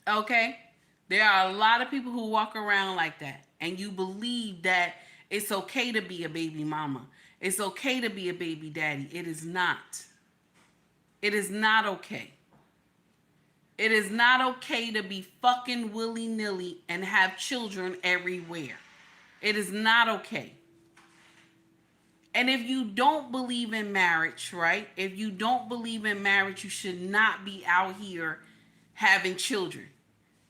Okay? There are a lot of people who walk around like that. And you believe that it's okay to be a baby mama. It's okay to be a baby daddy. It is not. It is not okay. It is not okay to be fucking willy-nilly and have children everywhere. It is not okay. And if you don't believe in marriage, right? If you don't believe in marriage, you should not be out here having children.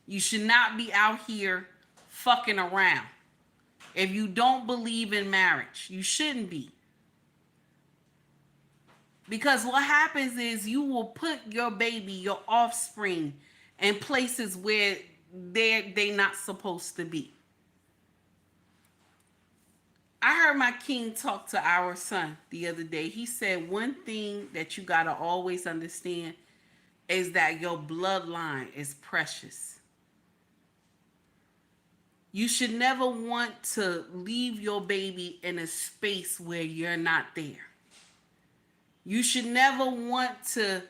You should not be out here fucking around. If you don't believe in marriage, you shouldn't be. Because what happens is you will put your baby, your offspring, in places where they're not supposed to be. I heard my king talk to our son the other day. He said one thing that you got to always understand is that your bloodline is precious. You should never want to leave your baby in a space where you're not there. You should never want to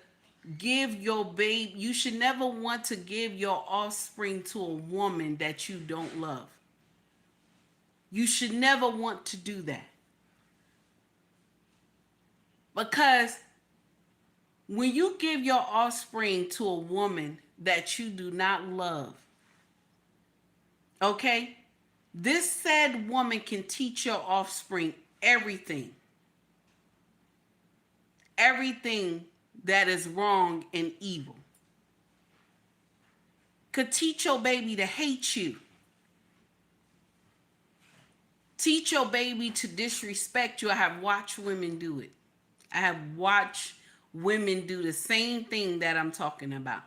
give your baby, you should never want to give your offspring to a woman that you don't love. You should never want to do that. Because when you give your offspring to a woman that you do not love, okay, this said woman can teach your offspring everything. Everything that is wrong and evil. Could teach your baby to hate you. Teach your baby to disrespect you. I have watched women do it. I have watched women do the same thing that I'm talking about.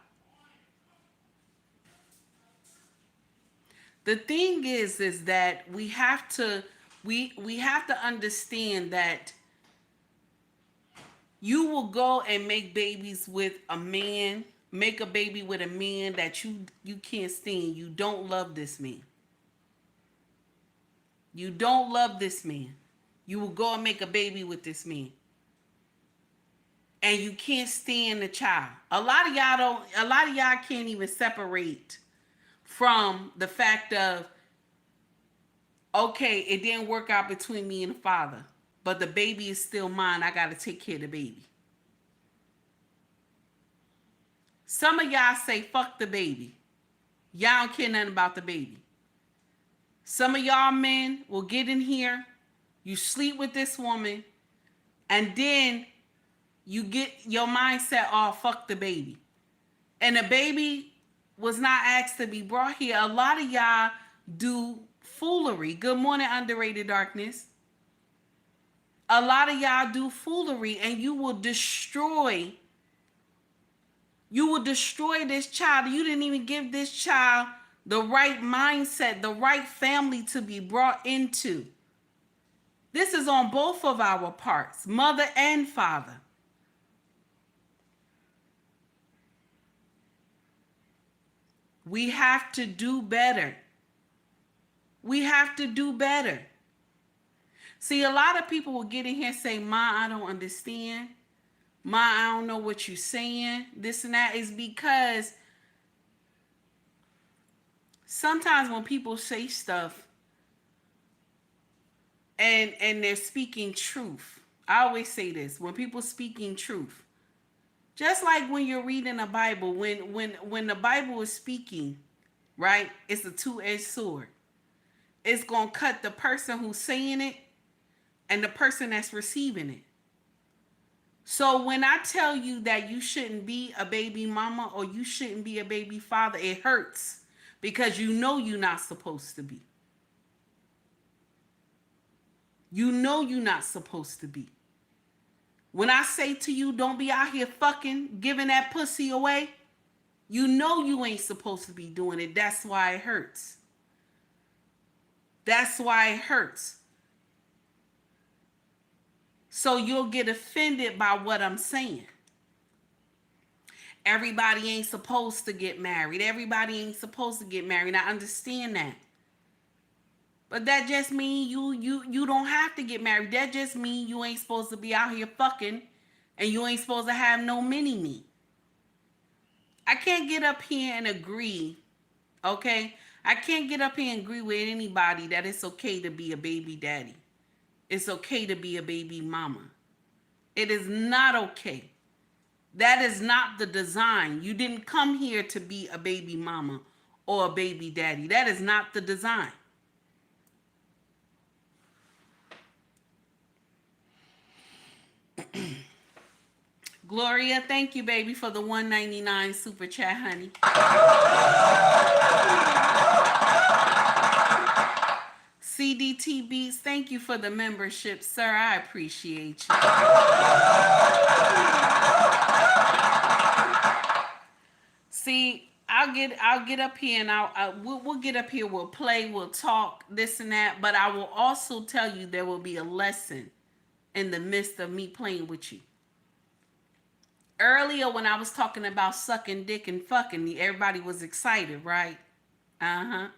The thing is that we have to understand that you will go and make babies with a man, make a baby with a man that you can't stand. You don't love this man. You don't love this man. You will go and make a baby with this man. And you can't stand the child. A lot of y'all can't even separate from the fact of, okay, it didn't work out between me and the father, but the baby is still mine. I got to take care of the baby. Some of y'all say, fuck the baby. Y'all don't care nothing about the baby. Some of y'all men will get in here, you sleep with this woman, and then you get your mindset, oh, fuck the baby. And the baby was not asked to be brought here. A lot of y'all do foolery. Good morning, underrated darkness. A lot of y'all do foolery, and you will destroy this child. You didn't even give this child the right mindset, the right family to be brought into. This is on both of our parts, mother and father. We have to do better. We have to do better. See, a lot of people will get in here and say, Ma, I don't understand. Ma, I don't know what you're saying. This and that is because sometimes when people say stuff and they're speaking truth, I always say this, when people speaking truth, just like when you're reading a Bible, when the Bible is speaking, right, it's a two-edged sword. It's going to cut the person who's saying it and the person that's receiving it. So when I tell you that you shouldn't be a baby mama or you shouldn't be a baby father, it hurts because you know you're not supposed to be. You know you're not supposed to be. When I say to you, don't be out here fucking giving that pussy away, you know you ain't supposed to be doing it. That's why it hurts. That's why it hurts. So you'll get offended by what I'm saying. everybody ain't supposed to get married. Everybody ain't supposed to get married. I understand that. But that just means you don't have to get married. That just means you ain't supposed to be out here fucking and you ain't supposed to have no mini-me. I can't get up here and agree, okay? I can't get up here and agree with anybody that it's okay to be a baby daddy. It's okay to be a baby mama. It is not okay. That is not the design. You didn't come here to be a baby mama or a baby daddy. That is not the design. Gloria, thank you, baby, for the $1.99 super chat, honey. CDT Beats, thank you for the membership, sir. I appreciate you. See, I'll get up here and we'll get up here. We'll play, we'll talk, this and that. But I will also tell you there will be a lesson in the midst of me playing with you. Earlier, when I was talking about sucking dick and fucking, everybody was excited, right?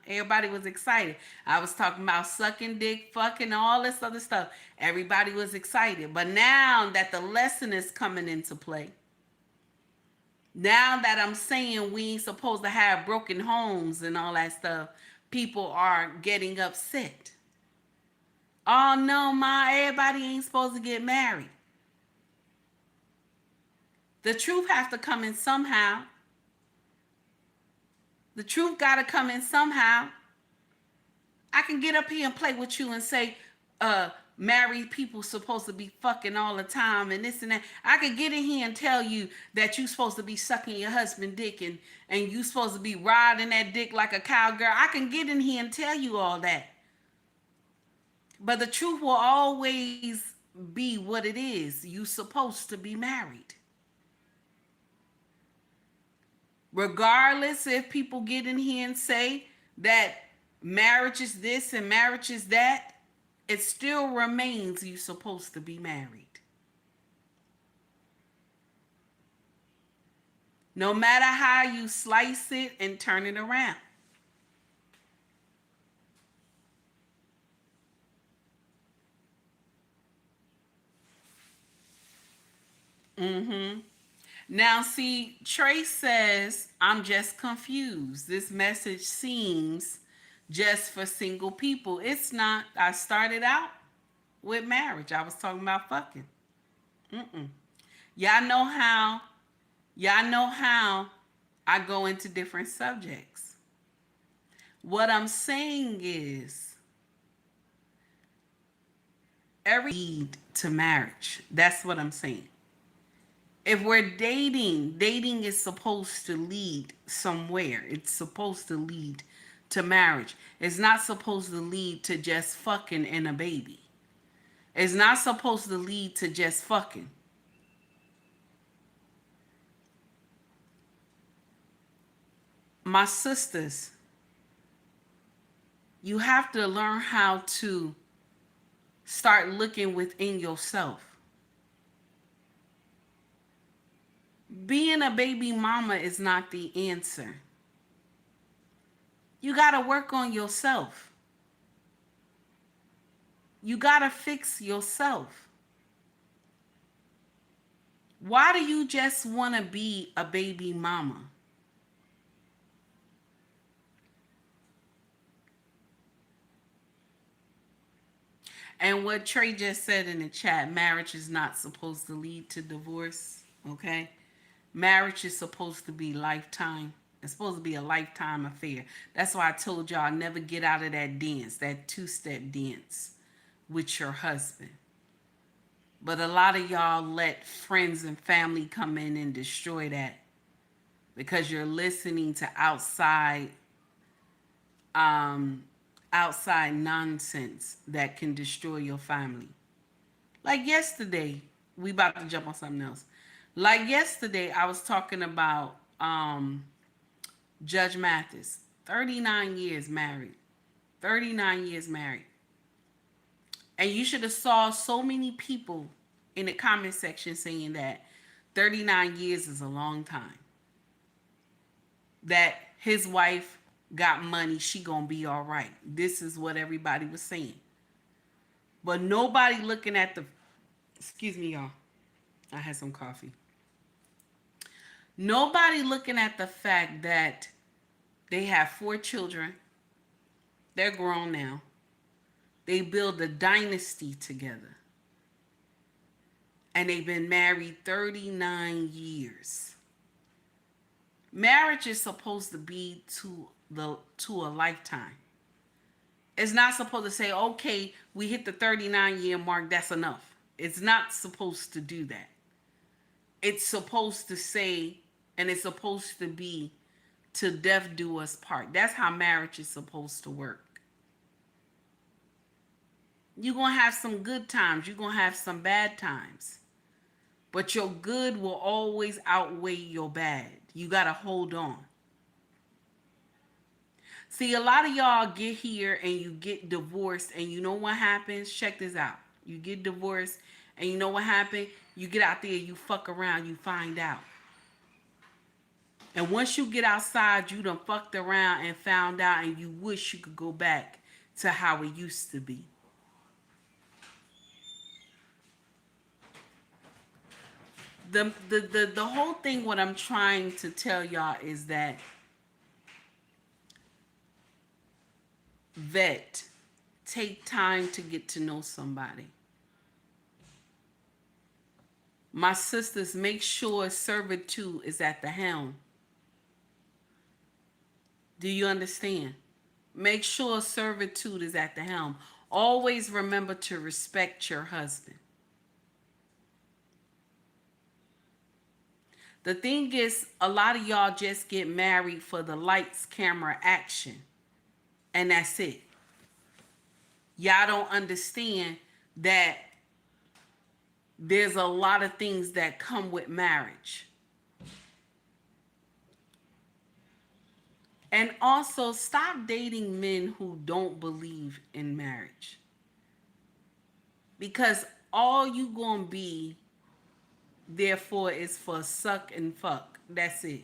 Everybody was excited. I was talking about sucking dick, fucking, all this other stuff. Everybody was excited. But now that the lesson is coming into play, now that I'm saying we ain't supposed to have broken homes and all that stuff, people are getting upset. Oh no, ma, everybody ain't supposed to get married. The truth has to come in somehow. The truth got to come in somehow. I can get up here and play with you and say, married people supposed to be fucking all the time and this and that. I can get in here and tell you that you supposed to be sucking your husband's dick and you supposed to be riding that dick like a cowgirl. I can get in here and tell you all that. But the truth will always be what it is. You supposed to be married. Regardless if people get in here and say that marriage is this and marriage is that, it still remains you supposed to be married. No matter how you slice it and turn it around. Now, see, Trace says, I'm just confused. This message seems just for single people. It's not. I started out with marriage. I was talking about fucking. Y'all know how I go into different subjects. What I'm saying is, every lead to marriage. That's what I'm saying. If we're dating is supposed to lead somewhere. It's supposed to lead to marriage. It's not supposed to lead to just fucking and a baby. It's not supposed to lead to just fucking. My sisters, you have to learn how to start looking within yourself. Being a baby mama is not the answer. You got to work on yourself. You got to fix yourself. Why do you just want to be a baby mama? And what Trey just said in the chat, marriage is not supposed to lead to divorce, okay? Marriage is supposed to be lifetime. It's supposed to be a lifetime affair. That's why I told y'all never get out of that dance, that two-step dance with your husband. But a lot of y'all let friends and family come in and destroy that because you're listening to outside nonsense that can destroy your family. Like yesterday, we about to jump on something else. Like yesterday, I was talking about Judge Mathis, 39 years married. 39 years married. And you should have saw so many people in the comment section saying that 39 years is a long time. that his wife got money, she gonna be all right. This is what everybody was saying. But nobody looking at the, excuse me, y'all. I had some coffee. Nobody looking at the fact that they have 4 children. They're grown now. They build a dynasty together. And they've been married 39 years. Marriage is supposed to be to a lifetime. It's not supposed to say, okay, we hit the 39-year mark, that's enough. It's not supposed to do that. It's supposed to say, and it's supposed to be, till death do us part. That's how marriage is supposed to work. You're going to have some good times. You're going to have some bad times. But your good will always outweigh your bad. You got to hold on. See, a lot of y'all get here and you get divorced, and you know what happens? Check this out. You get divorced, and you know what happened? You get out there, you fuck around, you find out. And once you get outside, you done fucked around and found out, and you wish you could go back to how it used to be. The whole thing, what I'm trying to tell y'all is that take time to get to know somebody. My sisters, make sure servitude is at the helm. Do you understand? Make sure servitude is at the helm. Always remember to respect your husband. The thing is, a lot of y'all just get married for the lights, camera, action. And that's it. Y'all don't understand that there's a lot of things that come with marriage. And also, stop dating men who don't believe in marriage. Because all you gonna be therefore is for suck and fuck. That's it.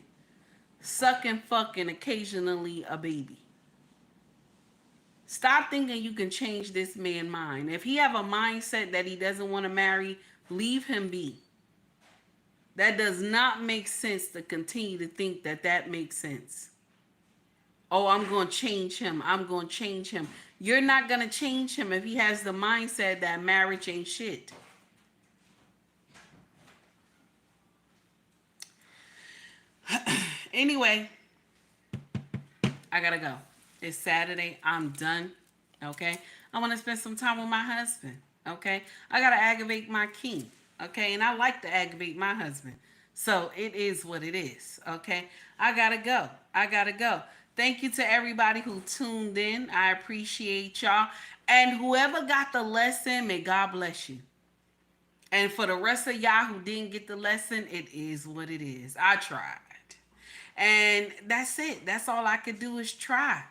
Suck and fuck and occasionally a baby. Stop thinking you can change this man's mind. If he have a mindset that he doesn't want to marry, leave him be. That does not make sense to continue to think that that makes sense. Oh, I'm going to change him. I'm going to change him. You're not going to change him if he has the mindset that marriage ain't shit. Anyway, I gotta go. It's Saturday. I'm done. Okay? I want to spend some time with my husband. Okay? I gotta aggravate my king. Okay? And I like to aggravate my husband. So it is what it is. Okay? I gotta go. I gotta go. Thank you to everybody who tuned in. I appreciate y'all. And whoever got the lesson, may God bless you. And for the rest of y'all who didn't get the lesson, it is what it is. I tried. And that's it. That's all I could do is try.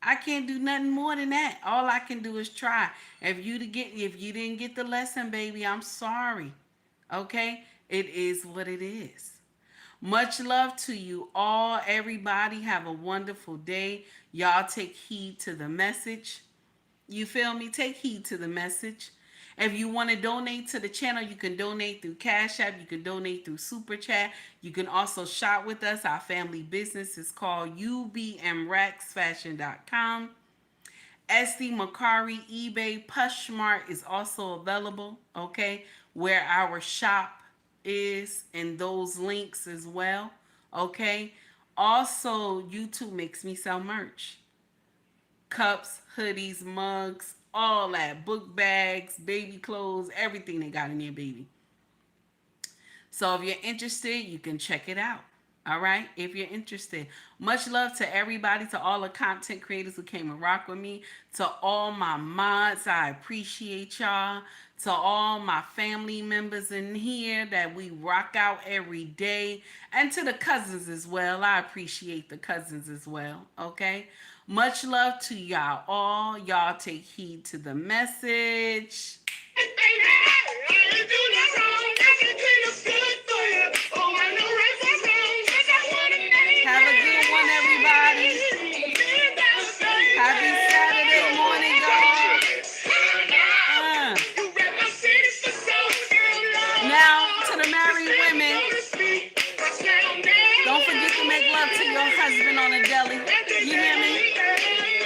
I can't do nothing more than that. All I can do is try. If you didn't get the lesson, baby, I'm sorry. Okay? It is what it is. Much love to you all. Everybody have a wonderful day. Y'all take heed to the message. You feel me? Take heed to the message. If you want to donate to the channel, you can donate through Cash App. You can donate through Super Chat. You can also shop with us. Our family business is called ubmraxfashion.com. SD Macari, eBay, Pushmart is also available, okay, where our shop is, and those links as well, okay. Also, YouTube makes me sell merch. Cups, hoodies, mugs, all that. Book bags, baby clothes, everything they got in there, baby. So if you're interested, you can check it out. All right? If you're interested. Much love to everybody, to all the content creators who came and rock with me, to all my mods. I appreciate y'all. To all my family members in here that we rock out every day. And to the cousins as well. I appreciate the cousins as well. Okay? Much love to y'all all. Y'all take heed to the message. Have a good one. to your husband on a deli. You hear me?